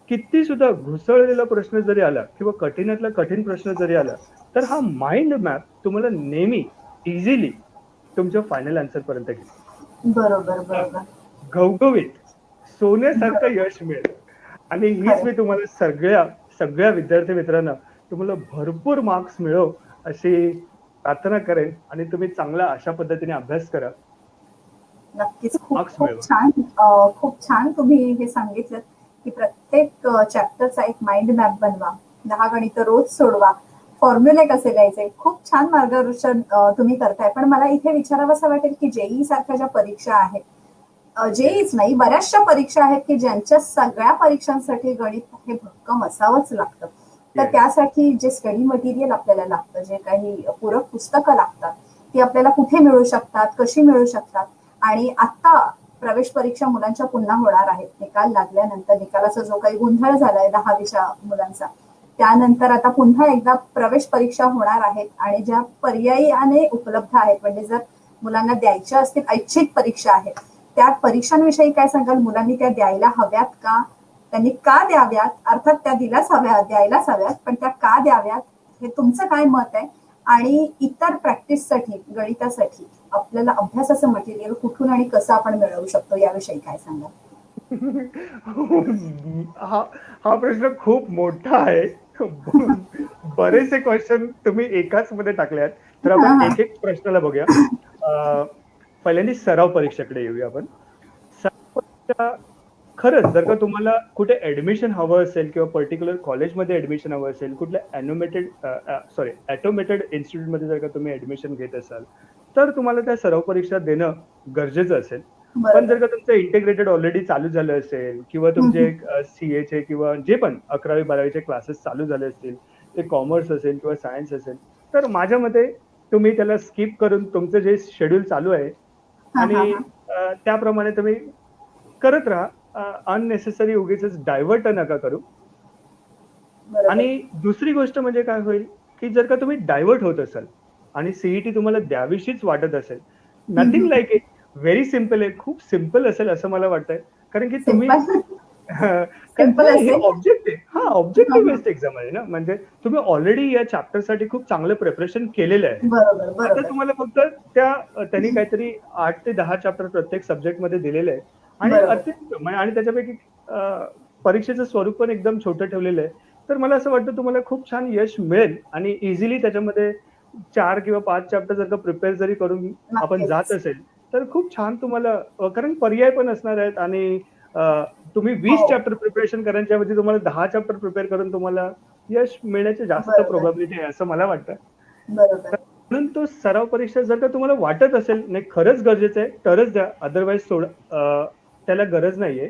किती सुद्धा घुसळलेला प्रश्न जरी आला किंवा कठीणातला कठीण प्रश्न जरी आला, तर हा माइंड मॅप तुम्हाला नेहमी इझिली तुमच्या फायनल आन्सर पर्यंत घेईल. बरोबर, बरोबर. घवघवीत, सोन्यासारखं बरोबर. यश मिळेल. आणि हीच खरंय. मी तुम्हाला सगळ्या सगळ्या विद्यार्थी मित्रांना तुम्हाला भरपूर मार्क्स मिळो अशी प्रार्थना करेन आणि तुम्ही चांगला अशा पद्धतीने अभ्यास करा. नक्कीच. खूप मार्क्स खूप मिळवा. छान खूप छान तुम्ही हे सांगितलंत, की प्रत्येक चॅप्टरचा एक माइंड मॅप बनवा. 10 गणितं रोज सोडवा. फॉर्म्युले कसे लिहायचे. खूप छान मार्गदर्शन तुम्ही करताय. पण मला इथे विचारावसं वाटेल, की जेईई सारख्या ज्या परीक्षा आहेत, येस. जेईच नाही बऱ्याचशा परीक्षा आहेत, की ज्यांच्या सगळ्या परीक्षांसाठी गणित हे भक्कम असावंच लागतं. तर येस. त्यासाठी जे स्टडी मटेरियल आपल्याला लागतं, जे काही पूरक पुस्तकं लागतात, ती आपल्याला कुठे मिळू शकतात, कशी मिळू शकतात? आणि आता प्रवेश परीक्षा मुलांच्या पुन्हा होणार आहेत. निकाल लागल्यानंतर निकालाचा जो काही गोंधळ झालाय 10वीच्या मुलांचा, त्यानंतर आता पुन्हा एकदा प्रवेश परीक्षा होणार आहेत आणि ज्या पर्यायाने उपलब्ध आहेत, म्हणजे जर मुलांना द्यायच्या असतील ऐच्छिक परीक्षा आहेत, त्या परीक्षांविषयी काय सांगाल? मुलांनी त्या द्यायला हव्यात का? त्यांनी का द्याव्यात? अर्थात त्या दिल्याच हव्यात, द्यायलाच हव्यात, पण त्या का द्याव्यात? हे तुमचं काय मत आहे? आणि इतर प्रॅक्टिससाठी, गणितासाठी आपल्याला अभ्यासाचं मटेरियल कुठून आणि कसं आपण मिळवू शकतो याविषयी काय सांगाल? हा हा प्रश्न खूप मोठा आहे. बरेचसे क्वेश्चन तुम्ही एकाच मध्ये टाकल्यात. तर हा, आपण हा. एक एक प्रश्नाला बघूया. पहिल्यांदा सराव परीक्षेकडे येऊया आपण. सराव परीक्षा खरंच जर का तुम्हाला कुठे ऍडमिशन हवं असेल किंवा पर्टिक्युलर कॉलेजमध्ये ऍडमिशन हवं असेल, कुठल्या ऑटोमेटेड इन्स्टिट्यूटमध्ये जर का तुम्ही ऍडमिशन घेत असाल, तर तुम्हाला त्या सराव परीक्षा देणं गरजेचं असेल. पण बरोबर. जर का तुमचं इंटिग्रेटेड ऑलरेडी चालू झालं असेल किंवा हम्म, तुमचे हम्म. सीएचे किंवा जे पण 11वी-12वीचे क्लासेस चालू झाले असतील, ते कॉमर्स असेल किंवा सायन्स असेल, तर माझ्या मते तुम्ही त्याला स्किप करून तुमचं जे शेड्यूल चालू आहे हा, हा, आणि हा. त्याप्रमाणे तुम्ही करत राहा. अननेसेसरी उगीचच डायव्हर्ट नका करू. बरोबर. आणि दुसरी गोष्ट म्हणजे काय होईल, की जर का तुम्ही डायव्हर्ट होत असाल आणि सीईटी तुम्हाला द्यावीशीच वाटत असेल, हम्म, nothing hmm. Like it. Very simple आहे. खूप सिंपल असेल असं मला वाटतंय. कारण की तुम्ही सिंपल. सिंपल नाही, हे असेल. ऑब्जेक्टिव्ह हां, हा, ऑब्जेक्टिव्ह हा. बेस्ड एक्झाम आहे ना. म्हणजे तुम्ही ऑलरेडी या चॅप्टरसाठी खूप चांगलं प्रिपरेशन केलेलं आहे. बरोबर, आता बरोबर. तुम्हाला फक्त त्यांनी काहीतरी 8 ते 10 चॅप्टर प्रत्येक सब्जेक्टमध्ये दिलेले आहे आणि बरोबर. आणि त्याच्यापैकी अ, परीक्षेचं स्वरूप पण एकदम छोटं ठेवलेलं आहे. तर मला असं वाटतं तुम्हाला खूप छान यश मिळेल आणि इझिली त्याच्यामध्ये 4 किंवा 5 चॅप्टर जर का प्रिपेअर जरी करून आपण जात नक्कीच. असेल, तर खूप छान तुम्हाला कारण पर्याय पण असणार आहेत आणि अ, तुम्ही 20 हो. चॅप्टर प्रिपरेशन करायच्या ऐवजी तुम्हाला 10 चॅप्टर प्रिपेअर करून तुम्हाला यश मिळण्याची जास्त बरोबर, प्रोबॅबिलिटी आहे असं मला वाटतं. बरोबर. तर म्हणून तो सराव परीक्षा जर का तुम्हाला वाटत असेल, नाही खरंच गरजेचं आहे, तरच द्या. अदरवाईज त्याला गरज नाहीये.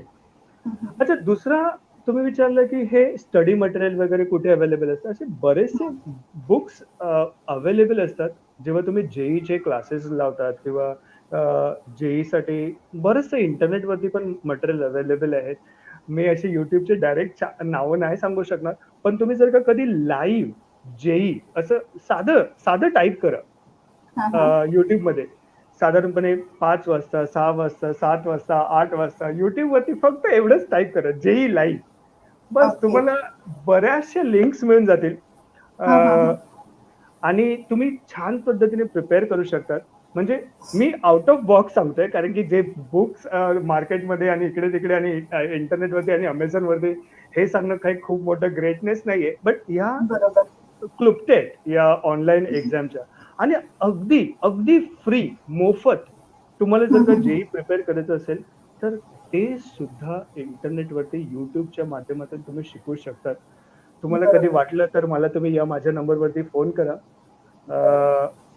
हम्म, अच्छा दुसरा तुम्ही विचारलं, की हे स्टडी मटेरियल वगैरे कुठे अवेलेबल असतं. असे बरेचसे हम्म. बुक्स अवेलेबल असतात. जेव्हा तुम्ही जेईचे क्लासेस लावतात किंवा जेईसाठी बरेचसे इंटरनेटवरती पण मटेरियल अवेलेबल आहेत. मी असे YouTubeचे डायरेक्ट नावं नाही सांगू शकणार. पण तुम्ही जर का कधी लाईव्ह जेई असं साधं साधं टाइप करा. हा, हा. YouTubeमध्ये साधारणपणे 5 वाजता, 6 वाजता, 7 वाजता, 8 वाजता YouTubeवरती फक्त एवढंच टाइप करा, जेईई लाईव्ह. बस ओके. तुम्हाला बऱ्याचशा लिंक्स मिळून जातील. अ, हा, हा, हा. आणि तुम्ही छान पद्धतीने प्रिपेअर करू शकतात. म्हणजे मी आउट ऑफ बॉक्स सांगतोय कारण की जे बुक्स मार्केटमध्ये आणि इकडे-तिकडे आणि इंटरनेटवरती आणि Amazonवरती हे सांगणं काही खूप मोठं ग्रेटनेस नाहीये. बट ह्या बरोबर. क्लुप्त्या आहेत या ऑनलाईन एक्झामच्या. आणि अगदी अगदी फ्री मोफत तुम्हाला जर का जेई प्रिपेअर करायचं असेल तर ते सुद्धा इंटरनेटवरती युट्यूबच्या माध्यमातून तुम्ही शिकू शकतात. तुम्हाला कधी बरोबर. वाटलं तर मला तुम्ही या माझ्या नंबरवरती फोन करा.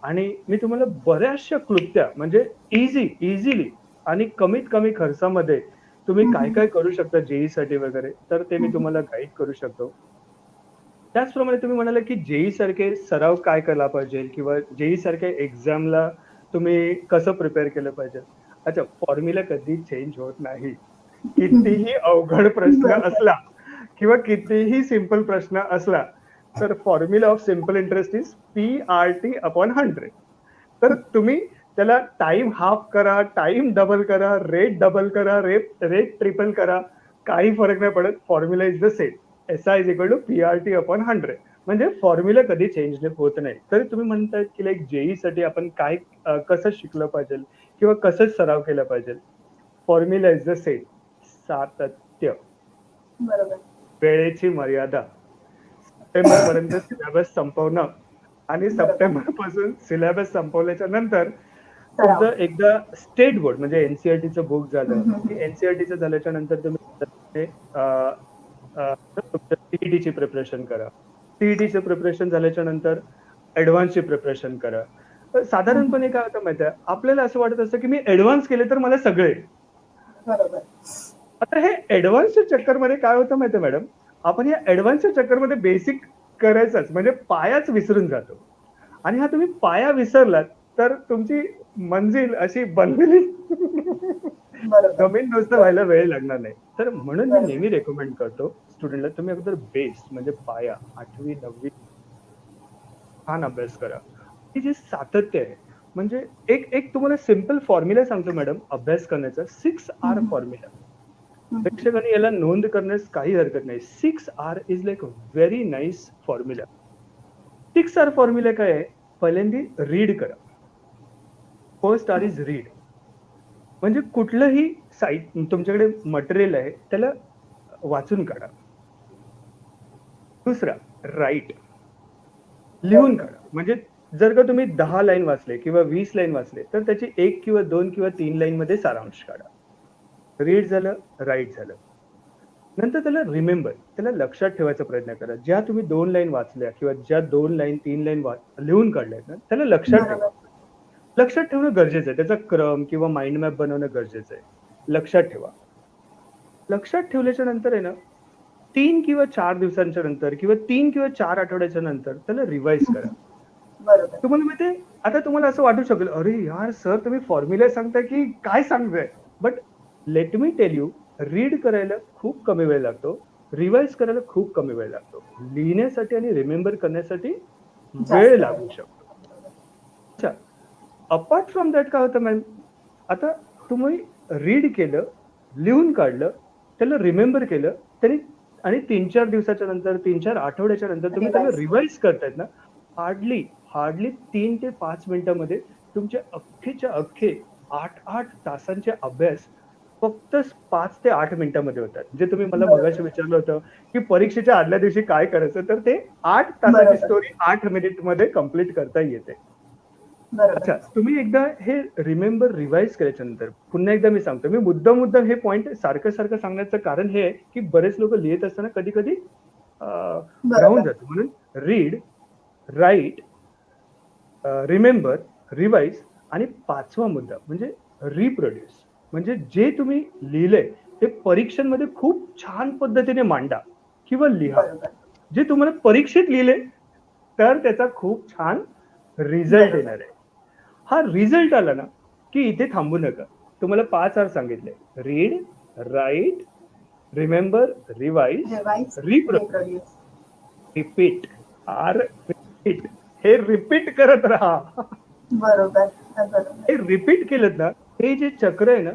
आणि मी तुम्हाला बऱ्याचशा क्लुप्त्या म्हणजे इझिली आणि कमीत कमी खर्चामध्ये तुम्ही काय काय करू शकता जेई साठी वगैरे तर ते मी तुम्हाला गाईड करू शकतो. त्याचप्रमाणे तुम्ही म्हणाले की जेई सारखे सराव काय केला पाहिजे किंवा जेई सारख्या एक्झामला तुम्ही कसं प्रिपेअर केलं पाहिजे. अच्छा, फॉर्म्युला कधी चेंज होत नाही. कितीही अवघड प्रश्न बरोबर. असला किंवा कितीही सिंपल प्रश्न असला तर formula of simple interest is PRT/100. तर तुम्ही त्याला टाइम हाफ करा, टाइम डबल करा, रेट डबल करा, रेट ट्रिपल करा, काही फरक नाही पडत. Formula is the same. SI is equal to PRT/100. म्हणजे फॉर्म्युला कधी चेंज होत नाही. तरी तुम्ही म्हणताय की लाईक जेई साठी आपण काय कसं शिकलं पाहिजे किंवा कसं सराव केला पाहिजे. Formula is the same. सातत्य, बरोबर. वेळेची मर्यादा, सप्टेंबर पर्यंत सिलेबस संपवणं आणि सप्टेंबर पासून सिलेबस संपवल्याच्या नंतर सराव. तुमचं एकदा स्टेट बोर्ड म्हणजे एनसीईआरटीचं बुक झालं. हम्म. एनसीईआरटीचं झाल्याच्या नंतर तुम्ही सीईटीची प्रिपरेशन करा. सीईटीचं प्रिपरेशन झाल्याच्या नंतर ऍडव्हान्सची प्रिपरेशन करा. तर साधारणपणे काय होतं माहिती आहे, आपल्याला असं वाटत असतं की मी ऍडव्हान्स केले तर मला सगळे. बरोबर. आता हे ऍडव्हान्सच्या चक्करमध्ये काय होतं माहिती आहे मॅडम, आपण या ऍडव्हान्सच्या चक्करमध्ये बेसिक करायचंच म्हणजे पायाच विसरून जातो. आणि हा तुम्ही पाया विसरलात तर तुमची मंजिल अशी बनलेली बरोबर. जमीन दोस्त व्हायला वेळ लागणार नाही. तर म्हणून मी नेहमी रेकमेंड करतो स्टुडंटला, तुम्ही अगोदर बेस म्हणजे पाया 8वी 9वी छान अभ्यास करा. ही जी सातत्य आहे म्हणजे एक एक तुम्हाला सिंपल फॉर्म्युला सांगतो मॅडम अभ्यास करण्याचा. 6R formula. प्रेक्षकांनी याला नोंद करण्यास काही हरकत नाही. 6R is like very nice formula. 6R formula काय आहे, पहिल्यांदी रीड करा. First R is read. म्हणजे कुठलंही साईट तुमच्याकडे मटेरियल आहे त्याला वाचून काढा. दुसरा राईट, लिहून काढा. म्हणजे जर का तुम्ही 10 लाईन वाचले किंवा 20 लाईन वाचले तर त्याची 1 किंवा 2 किंवा 3 लाईन मध्ये सारांश काढा. रीड झालं, राईट झालं. नंतर त्याला रिमेंबर, त्याला लक्षात ठेवायचा प्रयत्न करा. ज्या तुम्ही 2 लाईन वाचल्या किंवा ज्या 2 लाईन 3 लाईन लिहून काढल्यात ना त्याला लक्षात ठेवा. बरोबर. लक्षात ठेवणं गरजेचं आहे. त्याचा क्रम किंवा माइंड मॅप बनवणं गरजेचं आहे. लक्षात ठेवा. लक्षात ठेवल्याच्या नंतर आहे ना 3 किंवा 4 दिवसांच्या नंतर किंवा 3 किंवा 4 आठवड्याच्या नंतर त्याला रिवाइज करा. बरोबर. तुम्हाला माहितीये, आता तुम्हाला असं वाटू शकेल, अरे यार सर तुम्ही फॉर्म्युला सांगताय की काय सांगताय. But let me tell you, read करायला खूप कमी वेळ लागतो, रिवाइज करायला खूप कमी वेळ लागतो. लिहिण्यासाठी आणि रिमेंबर करण्यासाठी वेळ लागू शकतो. अच्छा, अपार्ट फ्रॉम दॅट काय होतं मॅम, आता तुम्ही रीड केलं, लिहून काढलं, त्याला रिमेंबर केलं तरी आणि 3-4 दिवसाच्या नंतर 3-4 आठवड्याच्या नंतर तुम्ही त्याला रिवाइज करतायत ना, हार्डली 3 ते 5 मिनिटांमध्ये तुमचे अख्खेच्या अख्खे 8 तासांचे अभ्यास फक्त 5 ते 8 मिनिटांमध्ये होतात. जे तुम्ही मला मगाशी विचारलं होतं की परीक्षेच्या आदल्या दिवशी काय करायचं, तर ते 8 तासाची स्टोरी 8 मिनिटमध्ये कम्प्लीट करता येते. अच्छा, तुम्ही एकदा हे रिमेंबर रिवाइज केल्याच्या नंतर पुन्हा एकदा मी सांगतो, मी मुद्दाम हे पॉइंट सारखं सांगण्याचं कारण हे आहे की बरेच लोक लिहित असताना कधी कधी राहून जातो. म्हणून रीड, राईट, रिमेंबर, रिवाइज आणि 5वा मुद्दा म्हणजे रिप्रोड्यूस. म्हणजे जे तुम्ही लिहिलंय ते परीक्षांमध्ये खूप छान पद्धतीने मांडा किंवा लिहा. जे तुम्हाला परीक्षेत लिहिले तर त्याचा खूप छान रिझल्ट येणार आहे. हा रिझल्ट आला ना की इथे थांबू नका. तुम्हाला 5R सांगितले, read, write, remember, revise, reproduce, repeat. Repeat, हे रिपीट करत राहा. बरोबर. हे रिपीट केलं ना, हे जे चक्र आहे ना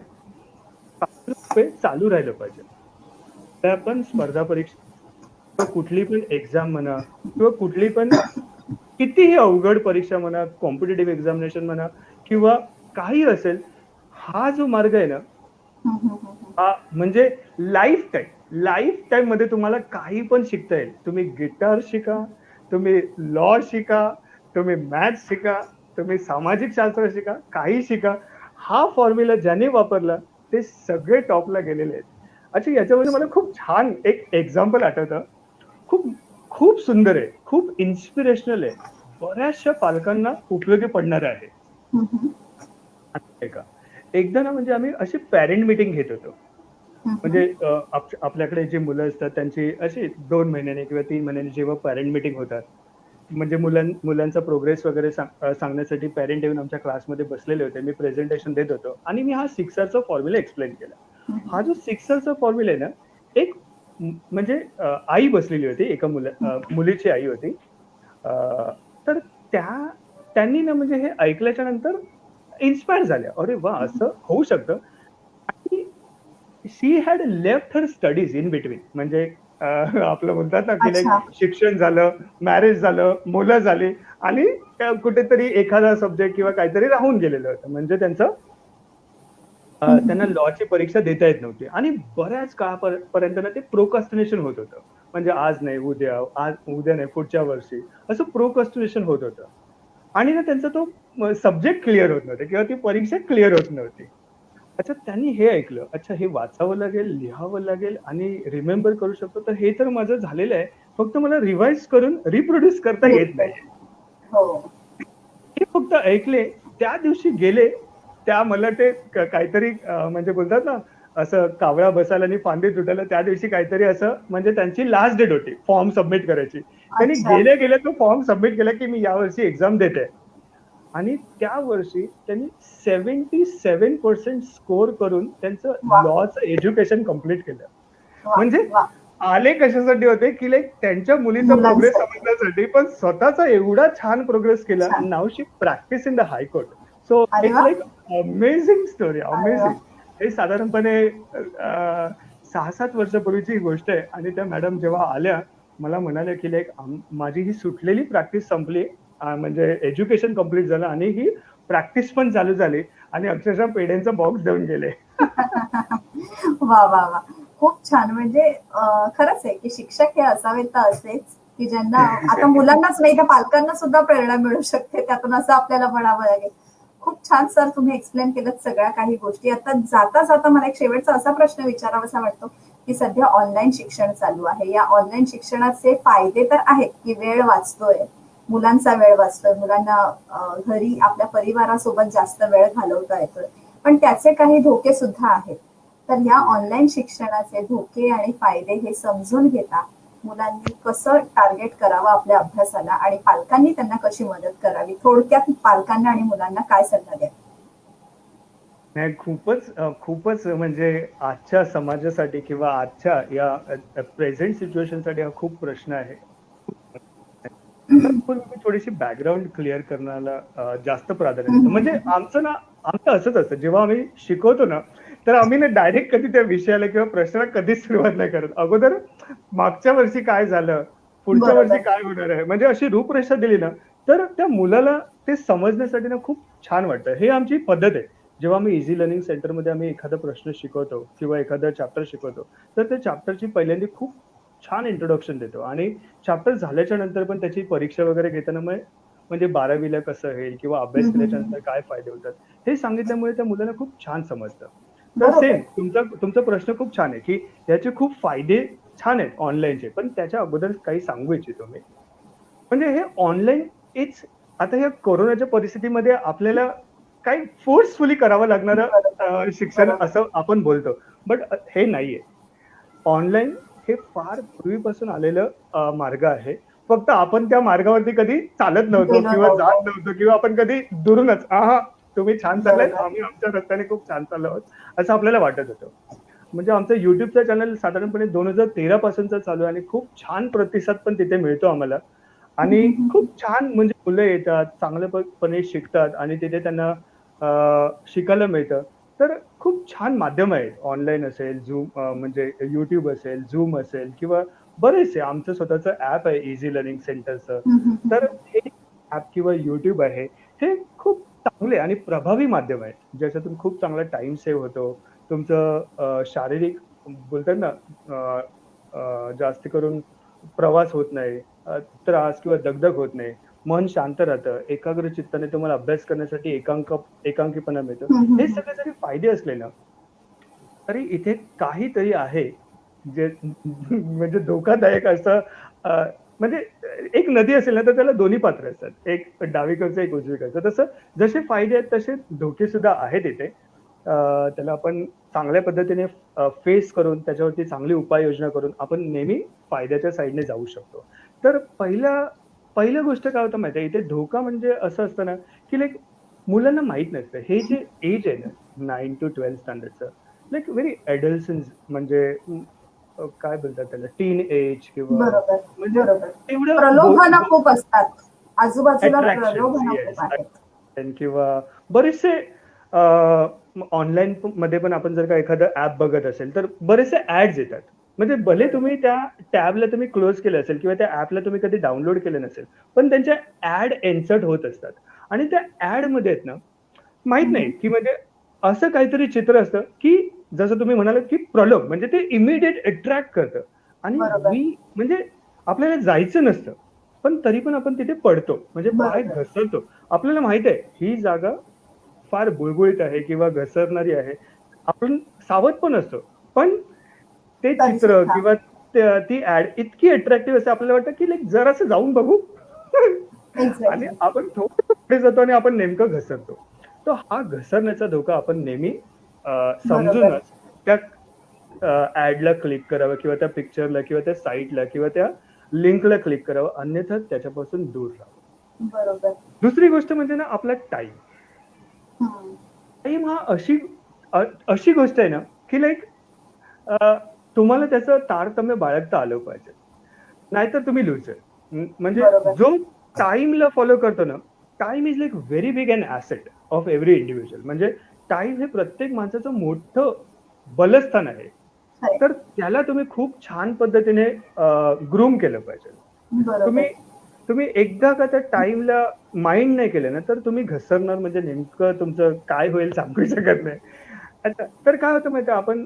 चालू राहिलं पाहिजे. आपण स्पर्धा परीक्षा, कुठली पण एक्झाम म्हणा किंवा कुठली पण कितीही अवघड परीक्षा म्हणा, कॉम्पिटेटिव्ह एक्झामिनेशन म्हणा किंवा काही असेल, हा जो मार्ग आहे ना हा म्हणजे लाईफ टाईम मध्ये तुम्हाला काही पण शिकता येईल. तुम्ही गिटार शिका, तुम्ही लॉ शिका, तुम्ही मॅथ्स शिका, तुम्ही सामाजिक शास्त्र शिका, काही शिका. हा फॉर्म्युला ज्याने वापरला ते सगळे टॉपला गेलेले आहेत. अच्छा, याच्यामध्ये मला खूप छान एक एक्झाम्पल आठवतं. खूप खूप सुंदर आहे, खूप इन्स्पिरेशनल आहे, बऱ्याचशा पालकांना उपयोगी पडणार आहे. हम्म, आहे का? एकदा ना म्हणजे आम्ही अशी पॅरेंट मीटिंग घेत होतो. हम्म. म्हणजे आपल्याकडे जी मुलं असतात त्यांची अशी 2 महिन्याने किंवा 3 महिन्याने जेव्हा पॅरेंट मीटिंग होतात, म्हणजे मुलांचा प्रोग्रेस वगैरे सांगण्यासाठी पॅरेंट येऊन आमच्या क्लासमध्ये बसलेले होते. मी प्रेझेंटेशन देत होतो आणि मी हा सिक्सरचा फॉर्म्युला एक्सप्लेन केला. हा जो सिक्सरचा फॉर्म्युला आहे ना, एक म्हणजे आई बसलेली होती, एका मुलीची आई होती. अ, तर त्यांनी ना म्हणजे हे ऐकल्याच्या नंतर इन्स्पायर झाल्या. अरे वाह! असं होऊ शकतं. आणि she had left her studies in between. म्हणजे आपलं म्हणतात ना, की लाइक अच्छा. शिक्षण झालं, मॅरेज झालं, मुलं झाली आणि कुठेतरी एखादा सब्जेक्ट किंवा काहीतरी राहून गेलेलं होतं. म्हणजे त्यांना लॉची परीक्षा देता येत नव्हती आणि बऱ्याच काळापर्यंत ना ते प्रोक्रॅस्टिनेशन होत होतं. म्हणजे आज नाही, उद्या नाही, पुढच्या वर्षी असं प्रोक्रॅस्टिनेशन होत होतं. आणि ना त्यांचा तो सब्जेक्ट क्लिअर होत नव्हता किंवा ती परीक्षा क्लिअर होत नव्हती. अच्छा, त्यांनी हे ऐकलं. अच्छा, हे वाचावं लागेल, लिहावं लागेल आणि रिमेंबर करू शकतो. तर हे तर माझं झालेलं आहे. फक्त मला रिवाईज करून रिप्रोड्यूस करता येत घेतलंय. नाहीये. हो. ते फक्त ऐकले, त्या दिवशी गेले. मला ते काहीतरी म्हणजे बोलतात ना, असं कावळा बसायला आणि फांदी तुटायला त्या दिवशी काहीतरी असं म्हणजे त्यांची लास्ट डेट होती फॉर्म सबमिट करायची. त्यांनी अच्छा. गेल्या-गेल्या तो फॉर्म सबमिट केला, की मी यावर्षी एक्झाम देते. आणि त्या वर्षी त्यांनी 77% स्कोर करून त्यांचं वा. लॉचं एज्युकेशन कंप्लीट केलं. वा. म्हणजे वा. आले कशासाठी होते, की लाइक त्यांच्या मुलीचा प्रोग्रेस मुलांसाठी. समजण्यासाठी, पण स्वतःचा एवढा छान प्रोग्रेस केला. छान. Now she practice in the high court. So अरे इट्स वा. लाइक अमेझिंग स्टोरी, अरे वा. अमेझिंग. हे साधारणपणे 6-7 वर्षापूर्वीची ही गोष्ट आहे आणि त्या मॅडम जेव्हा आल्या, मला म्हणाल्या, की लाइक माझी ही सुटलेली प्रॅक्टिस संपली. म्हणजे एज्युकेशन कंप्लीट झालं आणि ही प्रॅक्टिस पण चालू झाली आणि अक्षरशः पेढ्यांचा बॉक्स देऊन गेले. वा वा वा. खूप छान. म्हणजे खरंच आहे की शिक्षक हे असावेत तर असेच की ज्यांना आता मुलांनाच नाही तर पालकांना सुद्धा प्रेरणा मिळू शकते त्यातून, असं आपल्याला म्हणावं लागेल. खूप छान सर तुम्ही एक्सप्लेन केलं सगळ्या काही गोष्टी. आता जाता जाता मला एक शेवटचा असा प्रश्न विचारावासा वाटतो की सध्या ऑनलाईन शिक्षण चालू आहे. या ऑनलाईन शिक्षणाचे फायदे तर आहेत की वेळ वाचतोय, मुलांचा वेळ वाचतोय, मुलांना घरी आपल्या परिवारासोबत जास्त वेळ घालवता येतोय, पण त्याचे काही धोके सुद्धा आहेत. तर या ऑनलाईन शिक्षणाचे धोके आणि फायदे हे समजून घेता मुलांनी कसं टार्गेट करावं आपल्या अभ्यासाला आणि पालकांनी त्यांना कशी मदत करावी, थोडक्यात पालकांना आणि मुलांना काय सल्ला द्या? नाही, खूपच म्हणजे आजच्या समाजासाठी किंवा आजच्या या प्रेझेंट सिच्युएशनसाठी हा खूप प्रश्न आहे. त्यापूर्वी मी थोडीशी बॅकग्राऊंड क्लिअर करण्याला जास्त प्राधान्य देतो. म्हणजे आमचं असंच असतं. जेव्हा आम्ही शिकवतो ना, तर आम्ही ना डायरेक्ट कधी त्या विषयाला किंवा प्रश्नाला कधीच सुरुवात नाही करत. अगोदर मागच्या वर्षी काय झालं, पुढच्या वर्षी बरोबर. काय होणार आहे, म्हणजे अशी रूपरेषा दिली ना, तर त्या मुलाला ते समजण्यासाठी ना खूप छान वाटतं. हे आमची पद्धत आहे. जेव्हा आम्ही इझी लर्निंग सेंटरमध्ये आम्ही एखादा प्रश्न शिकवतो किंवा एखादा चॅप्टर शिकवतो, तर त्या चॅप्टरची पहिल्यांदा खूप छान इंट्रोडक्शन देतो आणि चॅप्टर झाल्याच्या नंतर पण त्याची परीक्षा वगैरे घेताना मग म्हणजे 12वीला कसं होईल किंवा अभ्यास केल्याच्या नंतर काय फायदे होतात, हे सांगितल्यामुळे त्या मुलांना खूप छान समजतं. तर सेम बरोबर. तुमचा प्रश्न खूप छान आहे, की याचे खूप फायदे छान आहेत ऑनलाईनचे. पण त्याच्या अगोदर काही सांगू इच्छितो मी. म्हणजे हे ऑनलाईन इट्स आता या कोरोनाच्या परिस्थितीमध्ये आपल्याला काही फोर्सफुली करावं लागणारं बरोबर. शिक्षण बरोबर. असं आपण बोलतो. बट हे नाहीये. ऑनलाईन हे फार पूर्वीपासून आलेलं मार्ग आहे. फक्त आपण त्या मार्गावरती कधी चालत नव्हतो गेलो किंवा नव्हतो. जात नव्हतो किंवा आपण कधी दुरूनच, "आहा, तुम्ही छान चाललाय, बरोबर. आम्ही आमच्या रस्त्याने खूप छान चाललो आहोत." असं आपल्याला वाटत होतं. म्हणजे आमचं YouTubeचं चॅनल साधारणपणे 2013 पासूनचं चालू आहे आणि खूप छान प्रतिसाद पण तिथे मिळतो आम्हाला. आणि खूप छान म्हणजे मुलं येतात, चांगल्यापणे शिकतात आणि तिथे त्यांना शिकायला मिळतं. तर खूप छान माध्यम आहेत. ऑनलाईन असेल, म्हणजे YouTube असेल, Zoom असेल किंवा बरेचसे आमचं स्वतःचं ॲप आहे इझी लर्निंग सेंटरचं. तर हे ॲप किंवा YouTube आहे, हे खूप चांगले आणि प्रभावी माध्यम आहे. ज्याच्यातून खूप चांगला टाईम सेव्ह होतो. तुमचं शारीरिक बोलतात ना, अ, जास्त करून प्रवास होत नाही, त्रास किंवा दगदग होत नाही. मन शांत राहतं, एकाग्र चित्ताने तुम्हाला अभ्यास करण्यासाठी एकांकीपणा मिळतो. हम्म, हे हम्म, सगळे जरी फायदे असले ना, तरी इथे काहीतरी आहे जे म्हणजे धोकादायक असं, अ, म्हणजे एक नदी असेल ना तर त्याला दोन्ही पात्र असतात, एक डावीकडचं एक उजवीकडचं. तसं जसे फायदे आहेत तसे धोके सुद्धा आहेत इथे. त्याला आपण चांगल्या पद्धतीने फेस करून त्याच्यावरती चांगली उपाययोजना करून आपण नेहमी फायद्याच्या साईडने जाऊ शकतो. तर पहिल्या गोष्ट काय होतं माहिती आहे, इथे धोका म्हणजे असं असतं ना, की लाइक मुलांना माहीत नसतं. हे जे एज आहे ना 9 टू 12 स्टँडर्डचं, लाइक व्हेरी एडोलसन्स म्हणजे काय बोलतात त्याला, टीन एज किंवा बरोबर म्हणजे बरोबर. तेवढं प्रलोभनं खूप असतात, आजूबाजूला अट्रॅक्शन्स, प्रलोभनं खूप येस. आहेत. किंवा बरेचसे ऑनलाईन मध्ये पण आपण जर का एखादं ऍप बघत असेल तर बरेचसे ऍड्स येतात. म्हणजे भले तुम्ही त्या टॅबला तुम्ही क्लोज केलं असेल किंवा त्या ऍपला तुम्ही कधी डाउनलोड केलं नसेल, पण त्यांच्या ऍड इन्सर्ट होत असतात. आणि त्या ऍड मध्ये आहेत ना, माहित हम्म, नाही की म्हणजे असं काहीतरी चित्र असतं की जसं तुम्ही म्हणालात की प्रलोभ म्हणजे ते इमिडिएट अट्रॅक्ट करतं. आणि बरोबर म्हणजे आपल्याला जायचं नसतं, पण तरी पण आपण तिथे पडतो, म्हणजे पाय बरोबर घसरतो. आपल्याला माहित आहे ही जागा फार गुळगुळीत आहे किंवा घसरणारी आहे. आपण सावध पण असतो. पण ते तरी चित्र सुद्धा किंवा ती ॲड इतकी अट्रॅक्टिव्ह असते, आपल्याला वाटतं की लाइक जरासं जाऊन बघू. आणि एक्झॅक्टली. आपण थोडं पुढे जातो आणि आपण नेमकं घसरतो. तर हा घसरण्याचा धोका आपण नेहमी बरोबर समजूनच त्या ॲडला क्लिक करावं किंवा त्या पिक्चरला किंवा त्या साइटला किंवा त्या लिंकला क्लिक करावं. अन्यथा त्याच्यापासून दूर राहावं. बरोबर. दुसरी गोष्ट म्हणजे ना आपला टाईम. हम्म, टाईम हा अशी गोष्ट आहे ना, की लाइक अ, तुम्हाला त्याचं तारतम्य बाळगता आलं पाहिजे. नाहीतर तुम्ही लूजर. म्हणजे बरोबर जो टाईमला फॉलो करतो ना, time is like very big an asset of every individual. म्हणजे टाईम हे प्रत्येक माणसाचं मोठं बलस्थान आहे. खरे तर त्याला तुम्ही खूप छान पद्धतीने ग्रूम केलं पाहिजे. तुम्ही बरोबर तुम्ही एकदा का त्या टाईमला माइंड नाही केलं ना, तर तुम्ही घसरणार म्हणजे नेमकं तुमचं काय होईल सांगू शकत नाही. अच्छा, तर काय होतं माहिती आहे, आपण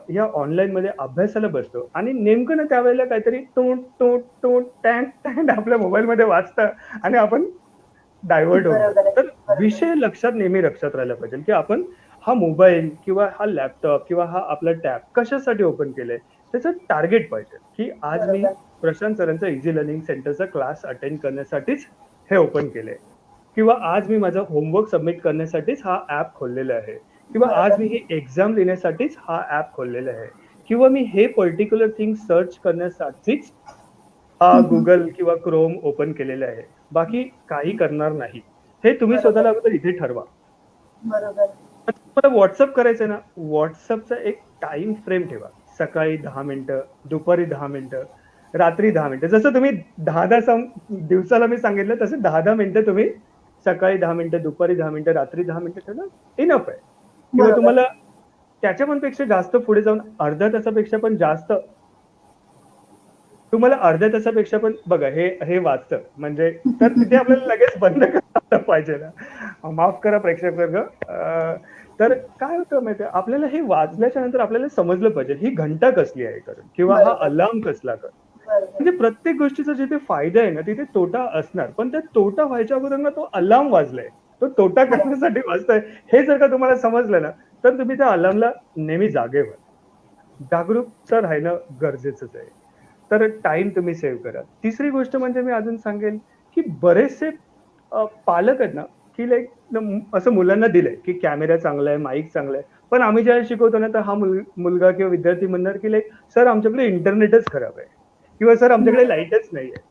ह्या ऑनलाईनमध्ये अभ्यासाला बसतो आणि नेमकं ना त्यावेळेला काहीतरी टूट, टूट, टूट, टँग, टँग आपल्या मोबाईलमध्ये वाजतं आणि आपण डायव्हर्ट होऊन जातो. बरोबर आहे तर बरोबर विषय नेहमी लक्षात राहायला पाहिजे, की आपण हा मोबाईल किंवा हा लॅपटॉप किंवा हा आपला टॅब कशासाठी ओपन केलंय? त्याचं टार्गेट पाहिजे, की आज मी बरोबर प्रशांत सरांचा इझी लर्निंग सेंटरचा क्लास अटेंड करण्यासाठीच हे ओपन केलंय. किंवा आज मी माझा होमवर्क सबमिट करण्यासाठीच हा ॲप खोललेला आहे. किंवा आज बरोबर मी ही एक्झाम लिहिण्यासाठीच हा ॲप खोललेला आहे. किंवा मी हे पर्टिक्युलर थिंग सर्च करण्यासाठीच हम्म, Google किंवा Chrome ओपन केलेलं आहे. बाकी काही करणार नाही. हे तुम्ही बरोबर स्वतःला अगोदर इथे ठरवा. बरोबर आता तुम्हाला WhatsApp करायचंय ना, WhatsAppचा एक टाईम फ्रेम ठेवा. सकाळी 10 मिनिटं, दुपारी 10 मिनिटं, रात्री 10 मिनिटं. जसं तुम्ही 10-10 दिवसाला मी सांगितलं तसं 10-10 मिनिटं तुम्ही सकाळी 10 मिनिटं, दुपारी 10 मिनिटं, रात्री 10 मिनिटं ठेवलं, इनफ आहे. किंवा बरोबर तुम्हाला त्याच्या पण पेक्षा जास्त पुढे जाऊन अर्ध्या तासापेक्षा पण जास्त, तुम्हाला अर्ध्या तासापेक्षा पण बघा हे हे वाचतं म्हणजे, तर तिथे आपल्याला लगेच बंद करायला पाहिजे ना. माफ करा प्रेक्षक वर्ग. तर काय होतं माहिती आहे, आपल्याला हे वाचल्याच्या नंतर आपल्याला समजलं पाहिजे ही घंटा कसली आहे करून किंवा हा बरोबर अलार्म कसला कर. बरोबर म्हणजे प्रत्येक गोष्टीचा जिथे फायदा आहे ना तिथे तोटा असणार, पण त्या तोटा व्हायच्या अगोदर ना तो अलार्म वाजलाय, तो तोटा खरं करण्यासाठी वाजतोय, हे जर का तुम्हाला समजलं ना, तर तुम्ही त्या अलार्मला नेहमी जागे व्हाल. जागरूकता राहणं गरजेचंच आहे. तर टाईम तुम्ही सेव्ह करा. तिसरी गोष्ट म्हणजे मी अजून सांगेल, की बरेचसे पालक आहेत ना, की लाइक असं मुलांना दिलंय, की कॅमेरा चांगला आहे, माईक चांगला आहे. पण आम्ही ज्यावेळेस शिकवतो ना, तर हा मुलगा किंवा विद्यार्थी म्हणणार, की लाइक "सर आमच्याकडे इंटरनेटच खराब आहे" किंवा "सर आमच्याकडे बरोबर लाईटच नाहीये."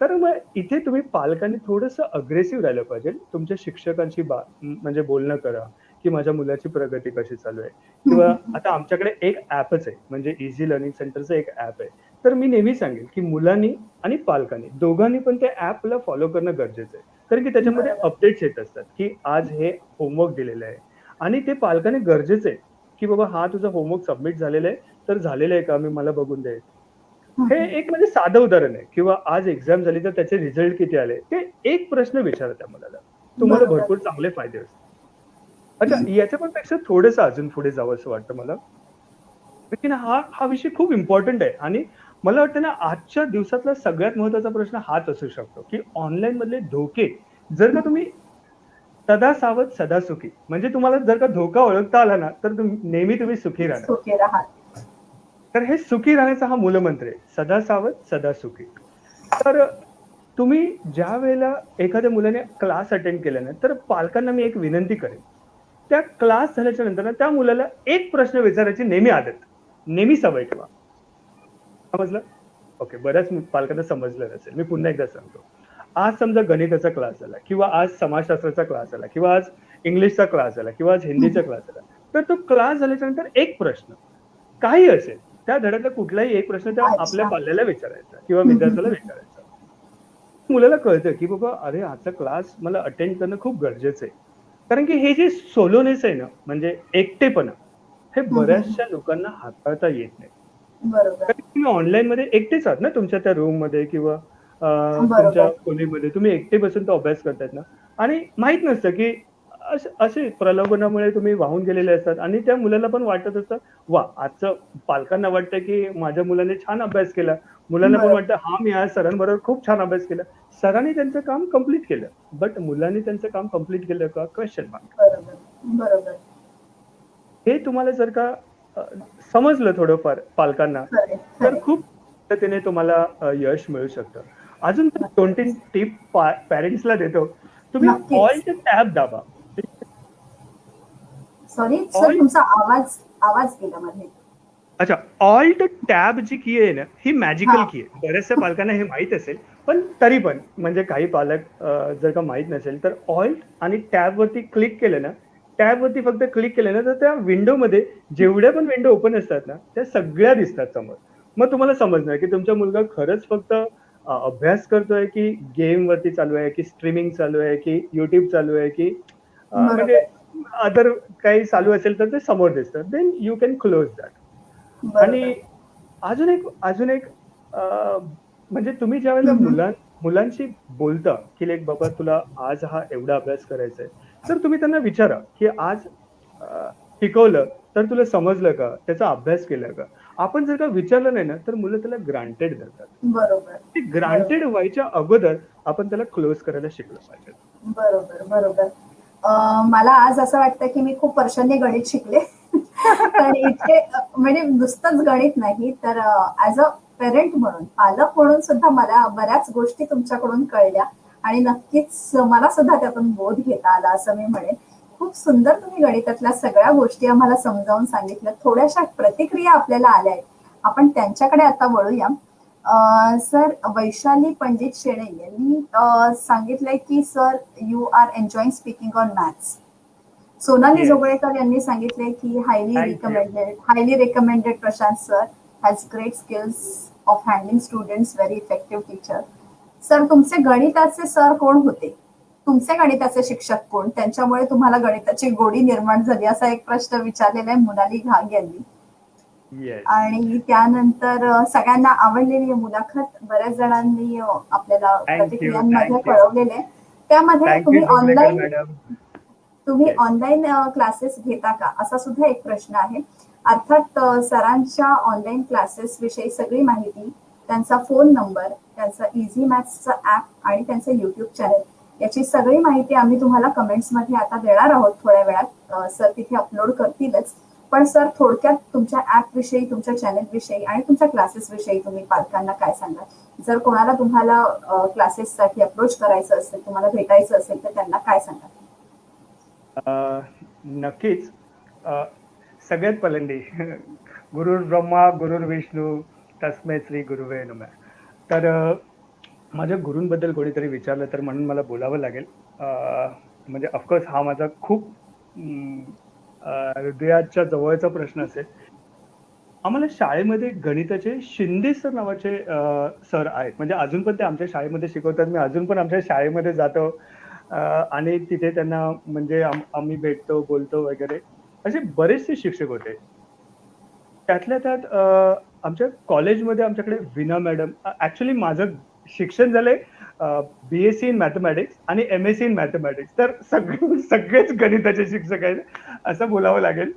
तर मग इथे तुम्ही पालकांनी थोडंसं अग्रेसिव्ह राहिलं पाहिजे. तुमच्या शिक्षकांशी म्हणजे बोलणं करा, की माझ्या मुलाची प्रगती कशी चालू आहे? किंवा आता आमच्याकडे एक ॲपच आहे, म्हणजे इझी लर्निंग सेंटरचं एक ॲप आहे. तर मी नेहमी सांगेल, की मुलांनी आणि पालकांनी दोघांनी पण त्या ॲपला फॉलो करणं गरजेचं आहे. कारण की त्याच्यामध्ये बरोबर अपडेट्स येत असतात, की आज हे होमवर्क दिलेलं आहे आणि ते पालकांनी गरजेचं आहे, की बाबा हा तुझा होमवर्क सबमिट झालेला आहे, तर झालेलं आहे का? मला बघून दे. हे एक म्हणजे साधं उदाहरण आहे किंवा आज एक्झाम झाली तर त्याचे रिझल्ट किती आले? ते एक प्रश्न विचारा त्या मुलाला. तुम्हाला बरोबर भरपूर चांगले फायदे असतील. अच्छा, याच्या पण पेक्षा थोडंसं अजून पुढे जावंसं वाटतं मला. लेकिन हा हा विषय खूप इम्पोर्टंट आहे आणि मला वाटतं ना आजच्या दिवसातला सगळ्यात महत्वाचा प्रश्न हाच असू शकतो, की ऑनलाईन मधले धोके जर का तुम्ही सदा सावध सदा सुखी, म्हणजे तुम्हाला जर का धोका ओळखता आला ना, तर नेहमी तुम्ही सुखी राहणार. सुखी राहा. तर हे सुखी राहण्याचा हा मूलमंत्र आहे, सदा सावध सदा सुखी. तर तुम्ही ज्या वेळेला एखाद्या मुलाने क्लास अटेंड केला ना, तर पालकांना मी एक विनंती करेन, त्या क्लास झाल्याच्या नंतर ना त्या मुलाला एक प्रश्न विचारायची नेहमी आदत, नेहमी सवय ठेवा. समजलं? ओके, बऱ्याच पालकांना समजलं नसेल, मी पुन्हा एकदा सांगतो. आज समजा गणिताचा क्लास झाला, किंवा आज समाजशास्त्राचा क्लास झाला, किंवा आज इंग्लिशचा क्लास झाला, किंवा आज हिंदीचा क्लास झाला, तर तो क्लास झाल्याच्या नंतर एक प्रश्न काही असेल त्या धड्यातला कुठलाही एक प्रश्न त्या आपल्या पाल्याला विचारायचा किंवा विद्यार्थ्याला विचारायचा. मुलाला कळतं की बाबा अरे आजचा क्लास मला अटेंड करणं खूप गरजेचं आहे. कारण की हे जे सोलोनेस आहे ना, म्हणजे एकटेपणा, हे बऱ्याचशा लोकांना हाताळता येत नाही. बरोबर. तुम्ही ऑनलाईन मध्ये एकटेच आहात ना, तुमच्या त्या रूम मध्ये किंवा तुमच्या खोलीमध्ये तुम्ही एकटे बसून तो अभ्यास करतायत ना, आणि माहित नसतं की असे प्रलोभनामुळे तुम्ही वाहून गेलेले असतात, आणि त्या मुलाला पण वाटत असतं वा आजचं, पालकांना वाटतं की माझ्या मुलाने छान अभ्यास केला, मुलांना पण वाटतं हा मी आज सरांबरोबर खूप छान अभ्यास केला. सरांनी त्यांचं काम कम्प्लीट केलं, बट मुलांनी त्यांचं काम कम्प्लीट केलं का, क्वेश्चन मार्क. बरोबर. हे तुम्हाला जर का समजलं थोडंफार पालकांना, तर खूप पद्धतीने तुम्हाला यश मिळू शकतं. अजून 2-3 टिप पॅरेंट्सला देतो. तुम्ही ऑल्ट टॅब दाबा. सॉरी सर, तुमचा आवाज गेला मध्ये. अच्छा, ऑल्ट टॅब जी की आहे ना, ही मॅजिकल की आहे. बऱ्याचशा पालकांना हे माहित असेल, पण तरी पण म्हणजे काही पालक जर का माहित नसेल, तर ऑल्ट आणि टॅब वरती क्लिक केलं ना, टॅब वरती फक्त क्लिक केलं ना, तर त्या विंडो मध्ये जेवढ्या पण विंडो ओपन असतात ना, त्या सगळ्या दिसतात समोर. मग तुम्हाला समजणार की तुमचा मुलगा खरंच फक्त अभ्यास करतोय, की गेम वरती चालू आहे, की स्ट्रीमिंग चालू आहे, की युट्यूब चालू आहे, की म्हणजे अदर काही चालू असेल तर ते समोर दिसतं. Then you can close that. आणि अजून एक म्हणजे तुम्ही ज्या वेळेला मुलांशी बोलता की लाईक बाबा तुला आज हा एवढा अभ्यास करायचा आहे, तर तुम्ही त्यांना विचारा की आज शिकवलं तर तुला समजलं का, त्याचा अभ्यास केला का. आपण जर का विचारलं नाही ना, तर मुलं त्याला ग्रांटेड धरतात. बरोबर. ते ग्रांटेड व्हायच्या अगोदर आपण त्याला क्लोज करायला शिकलं पाहिजे. बरोबर. मला आज असं वाटतं की मी खूप वर्षांनी गणित शिकले. तर इथे म्हणजे नुसतंच गणित नाही, तर ऍज अ पेरेंट म्हणून, पालक म्हणून सुद्धा मला बऱ्याच गोष्टी तुमच्याकडून कळल्या, आणि नक्कीच मला सुद्धा त्यातून बोध घेता आला असं मी म्हणेन. खूप सुंदर तुम्ही गणितातल्या सगळ्या गोष्टी आम्हाला समजावून सांगितल्या. थोड्याशा प्रतिक्रिया आपल्याला आल्या आहेत, आपण त्यांच्याकडे आता वळूया. सर, वैशाली पंडित शेणे यांनी सांगितलंय की sir you are enjoying speaking on maths. Sonali Joglekar यांनी सांगितलंय की highly recommended Prashant sir, has great skills of handling students, very effective teacher. Sir, तुमचे गणिताचे सर कोण होते? तुमचे गणिताचे शिक्षक कोण? त्यांच्यामुळे तुम्हाला गणिताची गोडी निर्माण झाली, असा एक प्रश्न विचारलेला आहे मोनाली घाग यांनी. आणि त्यानंतर सगळ्यांना आवडलेली मुलाखत बऱ्याच जणांनी आपल्याला प्रतिक्रियांमध्ये कळवलेले. त्यामध्ये तुम्ही ऑनलाईन क्लासेस घेता का, असा सुद्धा एक प्रश्न आहे. अर्थात सरांच्या ऑनलाईन क्लासेस विषयी सगळी माहिती, त्यांचा फोन नंबर, त्यांचा इझी मॅथ्सचा ऍप आणि त्यांचं युट्यूब चॅनल, याची सगळी माहिती आम्ही तुम्हाला कमेंट्स मध्ये आता देणार आहोत थोड्या वेळात. सर तिथे अपलोड करतीलच. पण सर, थोडक्यात तुमच्या ऍप विषयी, तुमच्या चॅनल विषयी आणि तुमच्या क्लासेस विषयी तुम्ही पालकांना काय सांगाल? जर कोणाला तुम्हाला क्लासेससाठी अप्रोच करायचं असेल, तुम्हाला भेटायचं असेल, तर त्यांना काय सांगाल? नक्कीच. सगळ्यात पहिल्यांदी गुरुर् ब्रह्मा गुरुर् विष्णू तस्मै श्री गुरुवे नमः. तर माझ्या गुरूंबद्दल कोणीतरी विचारलं तर म्हणून मला बोलावं लागेल. म्हणजे ऑफकोर्स हा माझा खूप हृदयाच्या जवळचा प्रश्न असेल. आम्हाला शाळेमध्ये गणिताचे शिंदे सर नावाचे सर आहेत. म्हणजे अजून पण ते आमच्या शाळेमध्ये शिकवतात. मी अजून पण आमच्या शाळेमध्ये जातो आणि तिथे त्यांना म्हणजे आम्ही भेटतो, बोलतो वगैरे. असे बरेचसे शिक्षक होते. त्यातल्या त्यात आमच्या कॉलेजमध्ये आमच्याकडे वीणा मॅडम, ऍक्च्युली माझं शिक्षण झालंय BSc इन मॅथमॅटिक्स आणि MSc इन मॅथमॅटिक्स. तर सगळेच गणिताचे शिक्षक आहेत असं बोलावं लागेल.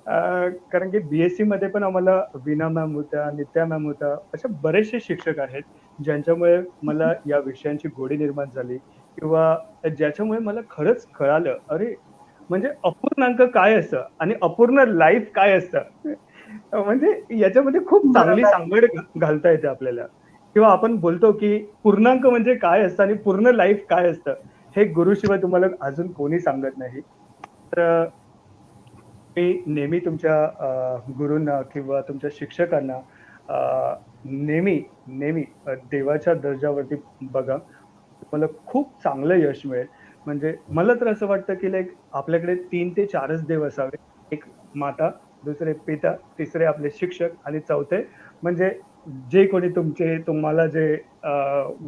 कारण की बीएससी मध्ये पण आम्हाला वीणा मॅम होत्या, नित्या मॅम होत्या, असे बरेचसे शिक्षक आहेत, ज्यांच्यामुळे मला या विषयांची गोडी निर्माण झाली किंवा ज्याच्यामुळे मला खरंच कळालं, अरे म्हणजे अपूर्णांक काय असतं आणि अपूर्ण लाईफ काय असतं. म्हणजे याच्यामध्ये खूप चांगली बरोबर. सांगड घालता येते आपल्याला. किंवा आपण बोलतो, की पूर्णांक म्हणजे काय असतं आणि पूर्ण लाईफ काय असतं, हे गुरुशिवाय तुम्हाला अजून कोणी सांगत नाही. तर मी नेहमी तुमच्या गुरूंना किंवा तुमच्या शिक्षकांना नेहमी, नेहमी देवाच्या दर्जावरती बघा. तुम्हाला खूप चांगलं यश मिळेल. म्हणजे मला तर असं वाटतं, की लाइक आपल्याकडे 3 ते 4च देव असावे. एक माता, दुसरे पिता, तिसरे आपले शिक्षक आणि चौथे म्हणजे जे कोणी तुम्हाला जे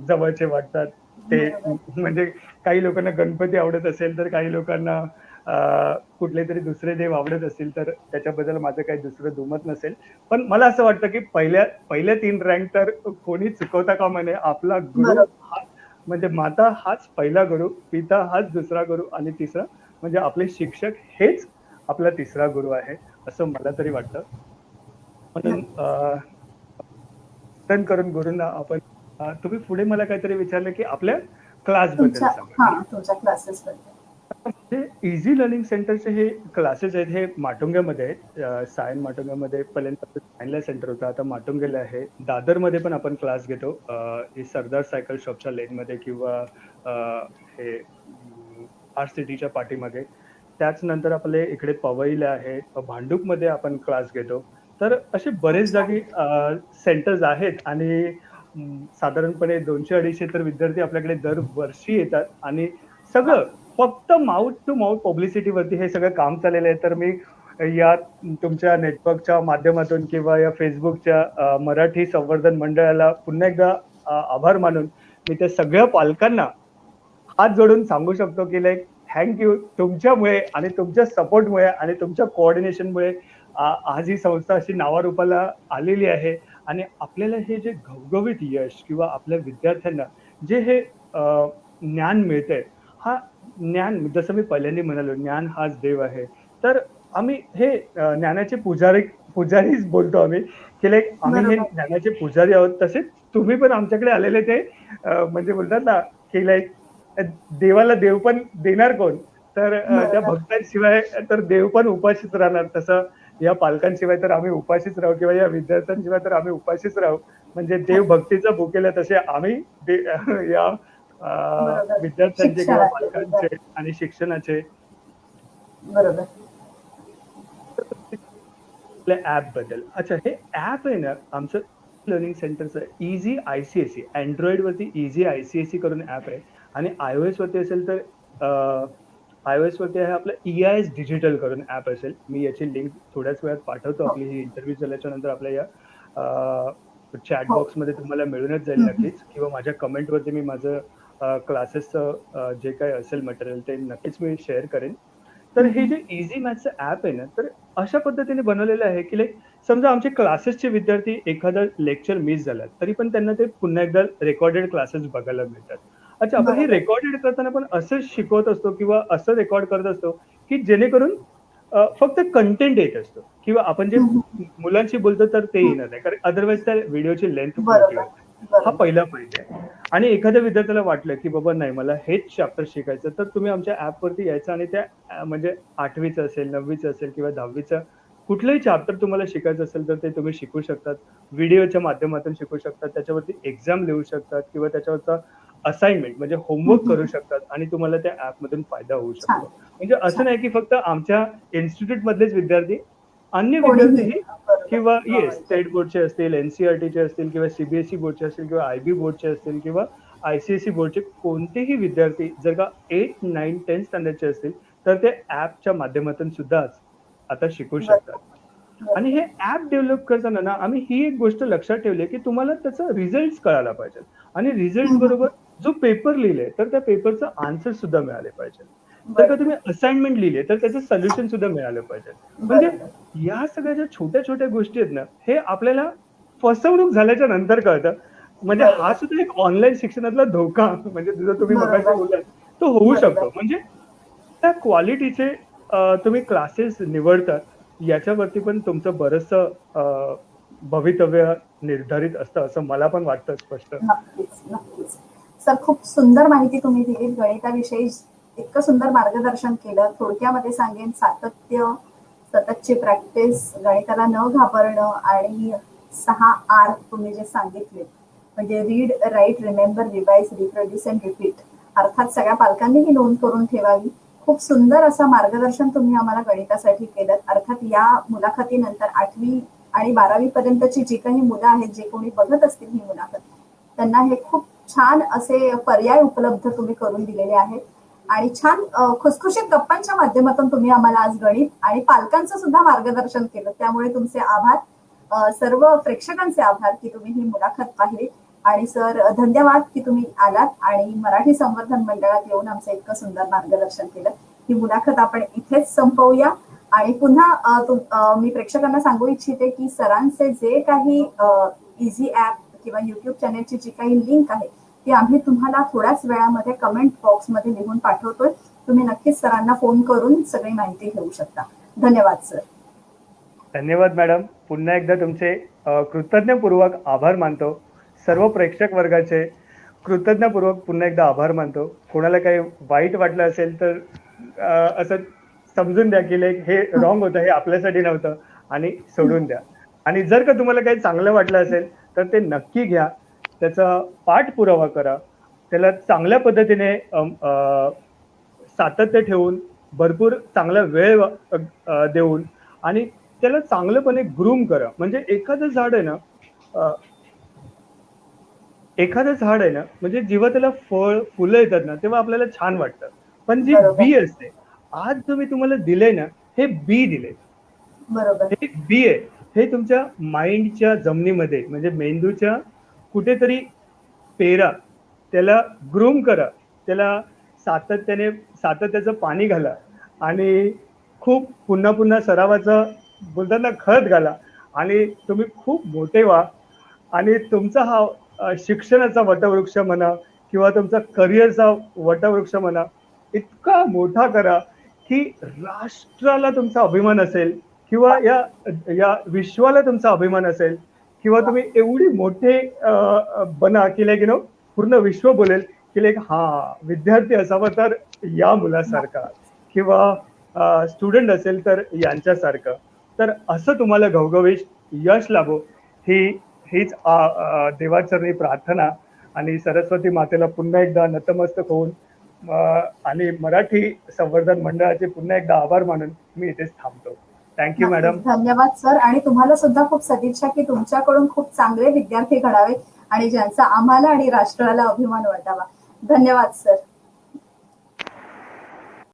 जवळचे वाटतात ते. बरोबर. म्हणजे काही लोकांना गणपती आवडत असेल, तर काही लोकांना कुठलेतरी दुसरे देव आवडत असतील, तर त्याच्याबद्दल माझं काही दुसरं दुमत नसेल. पण मला असं वाटतं, की पहिल्या 3 रँक तर कोणी चुकवता कामा नये. आपला गुरु बरोबर. हा म्हणजे माता हाच पहिला गुरु, पिता हाच दुसरा गुरु आणि तिसरा म्हणजे आपले शिक्षक हेच आपला तिसरा गुरु आहे, असं मला तरी वाटतं. म्हणून नक्कीच. वंदन करून गुरूंना आपण तुम्ही पुढे मला काहीतरी विचारलं, की आपल्या क्लासबद्दल तुमच्या सांगा. हां, तुमच्या क्लासेस बद्दल. हे इझी लर्निंग सेंटरचे हे क्लासेस आहेत, हे माटुंग्यामध्ये आहेत. सायन माटुंग्यामध्ये पहिल्यांदा सायनला सेंटर होतं, आता माटुंग्याला आहे. दादरमध्ये पण आपण क्लास घेतो. हे सरदार सायकल शॉपच्या लेनमध्ये किंवा अ, हे आर्ट सिटीच्या पाठीमागे. त्याच नंतर आपले इकडे पवईला आहे, भांडूपमध्ये आपण क्लास घेतो. तर असे बरेच अच्छा. जागी सेंटर्स आहेत आणि साधारणपणे 200-250 तर विद्यार्थी आपल्याकडे दरवर्षी येतात आणि वाह! सगळं फक्त माउथ टू माउथ पब्लिसिटीवरती हे सगळं काम चाललेलं आहे. तर मी या तुमच्या नेटवर्कच्या माध्यमातून किंवा या Facebookच्या मराठी संवर्धन मंडळाला पुन्हा एकदा आभार मानून मी त्या सगळ्या पालकांना हात जोडून सांगू शकतो, की लाइक थँक यू. तुमच्यामुळे आणि तुमच्या सपोर्टमुळे आणि तुमच्या कोऑर्डिनेशनमुळे आज ही संस्था अशी नावारूपाला आलेली आहे आणि आपल्याला हे जे घवघवीत यश किंवा आपल्या विद्यार्थ्यांना जे हे ज्ञान मिळतंय, हा ज्ञान जसं मी पहिल्यांदा म्हणालो, ज्ञान हाच देव आहे. तर आम्ही हे ज्ञानाचे पुजारीच बोलतो आम्ही, की लाइक आम्ही हे बरोबर. ज्ञानाचे पुजारी आहोत. तसेच तुम्ही पण आमच्याकडे आलेले ते म्हणजे बोलतात ना, की लाइक देवाला देव पण देणार कोण? तर त्या बरोबर. भक्तांशिवाय तर देव पण उपाशीच राहणार. तसं या पालकांशिवाय तर आम्ही उपाशीच राहू किंवा या विद्यार्थ्यांशिवाय तर आम्ही उपाशीच राहू. म्हणजे देव खरं. भक्तीचं भुकेलं तसे आम्ही या बरोबर. विद्यार्थ्यांचे किंवा शिक्षणाचे पालकांचे विद्यार्थी. आणि शिक्षणाचे बरोबर. आपल्या ॲपबद्दल. अच्छा, हे ॲप आहे ना आमचं लर्निंग सेंटरचं ईझी आय-सी-एस-ई. Androidवरती ईझी आय-सी-एस-ई करून ॲप आहे आणि iOSवरती असेल तर iOSवरती आहे आपलं ई-आय-एस डिजिटल करून ॲप असेल. मी याची लिंक थोड्याच वेळात पाठवतो. हो. आपली ही इंटरव्ह्यू झाल्याच्या नंतर आपल्या या चॅट हो. बॉक्समध्ये तुम्हाला मिळूनच जाईल हं, हं. नक्कीच किंवा माझ्या कमेंटवरती मी माझं क्लासेसचं जे काही असेल मटेरियल ते नक्कीच मी शेअर करेन. तर हं, हे हं. जे ईझी मॅथ्सचं ॲप आहे ना, तर अशा पद्धतीने बनवलेलं आहे, की लाइक समजा आमचे क्लासेसचे विद्यार्थी एखादं लेक्चर मिस झालं, तरी पण त्यांना ते पुन्हा एकदा रेकॉर्डेड क्लासेस बघायला मिळतात. अच्छा, आपण हे बरोबर. रेकॉर्डेड करताना पण असंच शिकवत असतो किंवा असं रेकॉर्ड करत असतो, की जेणेकरून फक्त कंटेंट येत असतो किंवा आपण जे हं, हं. मुलांशी बोलतो तर ते हं. येणार नाही. कारण अदरवाईज त्या व्हिडिओची लेंथ मोठी बरोबर. होते. हा बरोबर. पहिला पॉइंट आहे. आणि एखाद्या विद्यार्थ्याला वाटलं, की बाबा नाही मला हेच चॅप्टर शिकायचं, तर तुम्ही आमच्या ॲपवरती यायचं आणि त्या म्हणजे 8वीचं असेल, 9वीचं असेल किंवा 10वीचं कुठलंही चॅप्टर तुम्हाला शिकायचं असेल, तर ते तुम्ही शिकू शकतात. व्हिडिओच्या माध्यमातून शिकू शकतात. त्याच्यावरती एक्झाम लिहू शकतात किंवा त्याच्यावरचा असाइनमेंट म्हणजे हं, होमवर्क हं, करू हं. शकतात आणि तुम्हाला त्या ॲपमधून फायदा होऊ छान. शकतो. म्हणजे असं छान. नाही, की फक्त आमच्या इन्स्टिट्यूटमधलेच विद्यार्थी, अन्य कोणीही. विद्यार्थीही बरोबर. किंवा हो, येस स्टेट एक्झॅक्टली. बोर्डचे असतील, एन-सी-ई-आर-टीचे असतील किंवा सी बोर्डचे असतील किंवा आय-बी बोर्डचे असतील किंवा आय-सी-एस-ई बोर्डचे कोणतेही विद्यार्थी जर का 8, 9, 10 स्टँडर्डचे असतील, तर ते ॲपच्या माध्यमातून सुद्धा आता शिकू शकतात. बरोबर. आणि हे बरोबर. ॲप डेव्हलप करताना ना, आम्ही ही एक गोष्ट लक्षात ठेवली आहे, की तुम्हाला त्याचा रिझल्ट्स कळायला पाहिजे आणि रिझल्ट्स हं, हं, बरोबर हं. जो पेपर लिहिलाय, तर त्या पेपरचा आन्सर सुद्धा मिळाले पाहिजे. जर का बरोबर. तुम्ही असाइनमेंट लिहिली तर त्याचं सोल्युशन सुद्धा मिळालं पाहिजे. म्हणजे बरोबर. या सगळ्या ज्या छोट्या-छोट्या गोष्टी आहेत ना, हे आपल्याला फसवणूक झाल्याच्या नंतर कळतं. म्हणजे हा बरोबर. सुद्धा एक ऑनलाईन शिक्षणातला धोका म्हणजे जसं तुम्ही मगाशी बरोबर. बोललात, तो होऊ बरोबर. शकतो. म्हणजे त्या क्वालिटीचे तुम्ही क्लासेस निवडतात याच्यावरती पण तुमचं बरंचसं भवितव्य निर्धारित असतं असं मला पण वाटतं स्पष्ट. नक्कीच नक्कीच. सर, खूप सुंदर माहिती तुम्ही दिली गणिताविषयी. इतकं सुंदर मार्गदर्शन केलं. थोडक्यामध्ये सांगेन, सातत्य, सततची प्रॅक्टिस, गणिताला न घाबरणं आणि 6 आर तुम्ही जे सांगितले, म्हणजे read, write, remember, revise, reproduce and repeat, अर्थात सगळ्या पालकांनी ही नोंद करून ठेवावी. खूप सुंदर असं मार्गदर्शन तुम्ही आम्हाला गणितासाठी केलं. अर्थात या मुलाखतीनंतर 8वी आणि 12वी पर्यंतची जी काही मुलं आहेत, जे कोणी बघत असतील ही मुलाखत, त्यांना हे खूप छान असे पर्याय उपलब्ध तुम्ही करून दिलेले आहेत. आणि छान खुसखुशीत गप्पांच्या माध्यमातून तुम्ही आम्हाला आज गणित आणि पालकांचं सुद्धा मार्गदर्शन केलं. त्यामुळे तुमचे आभार. सर्व प्रेक्षकांचे आभार की तुम्ही ही मुलाखत पाहिली. आणि सर, धन्यवाद की तुम्ही आलात आणि मराठी संवर्धन मंडळात येऊन आमचं इतकं सुंदर मार्गदर्शन केलं. ही मुलाखत आपण इथेच संपवूया. आणि पुन्हा मी प्रेक्षकांना सांगू इच्छिते की सरांचे जे काही इझी ऍप किंवा युट्यूब चॅनेलची जी काही लिंक आहे ती आम्ही तुम्हाला थोड्याच वेळामध्ये कमेंट बॉक्समध्ये लिहून पाठवतोय. तुम्ही नक्कीच सरांना फोन करून सगळी माहिती घेऊ शकता. धन्यवाद सर. धन्यवाद मॅडम. पुन्हा एकदा तुमचे कृतज्ञपूर्वक आभार मानतो. सर्व प्रेक्षक वर्गाचे कृतज्ञपूर्वक पुन्हा एकदा आभार मानतो. कोणाला काही वाईट वाटलं असेल तर असं समजून द्या की लाईक हे रॉंग होतं, हे आपल्यासाठी नव्हतं आणि सोडून द्या. आणि जर का तुम्हाला काही चांगलं वाटलं असेल तर ते नक्की घ्या, त्याचा पाठपुरावा करा, त्याला चांगल्या पद्धतीने सातत्य ठेवून, भरपूर चांगला वेळ देऊन आणि त्याला चांगल्यापणे ग्रूम करा. म्हणजे एखादं झाड आहे ना, म्हणजे जेव्हा त्याला फुलं येतात ना, तेव्हा आपल्याला छान वाटतं. पण जी बरोबर बी असते, आज तुम्हाला दिलंय ना, हे बी दिले, बरोबर हे बी आहे. हे तुमच्या माइंडच्या जमिनीमध्ये म्हणजे मेंदूच्या कुठेतरी पेरा, त्याला ग्रूम करा, त्याला सातत्याचं पाणी घाला आणि खूप पुन्हा पुन्हा सरावाचं बोलतात ना खत घाला आणि तुम्ही खूप मोठे व्हा. आणि तुमचा हा शिक्षणाचा वटवृक्ष म्हणा किंवा तुमचा करिअरचा वटवृक्ष म्हणा, इतका मोठा करा की राष्ट्राला तुमचा अभिमान असेल किंवा या या विश्वाला तुमचा अभिमान असेल किंवा तुम्ही एवढी मोठे बना की लाईक पूर्ण विश्व बोलेल की लाईक हा विद्यार्थी असावा तर या मुलासारखा किंवा स्टुडंट असेल तर यांच्यासारखं. तर असं तुम्हाला घवघवीत यश लाभो हीच देवाचरणी प्रार्थना. आणि सरस्वती मातेला पुन्हा एकदा नतमस्तक होऊन आणि मराठी संवर्धन मंडळाचे पुन्हा एकदा आभार मानून मी इथेच थांबतो. Thank you madam. धन्यवाद सर. आणि तुम्हाला सुद्धा खूप सदिच्छा की तुमच्याकडून खूप चांगले विद्यार्थी घडावे आणि ज्यांचा आम्हाला आणि राष्ट्राला अभिमान वाटावा. धन्यवाद सर.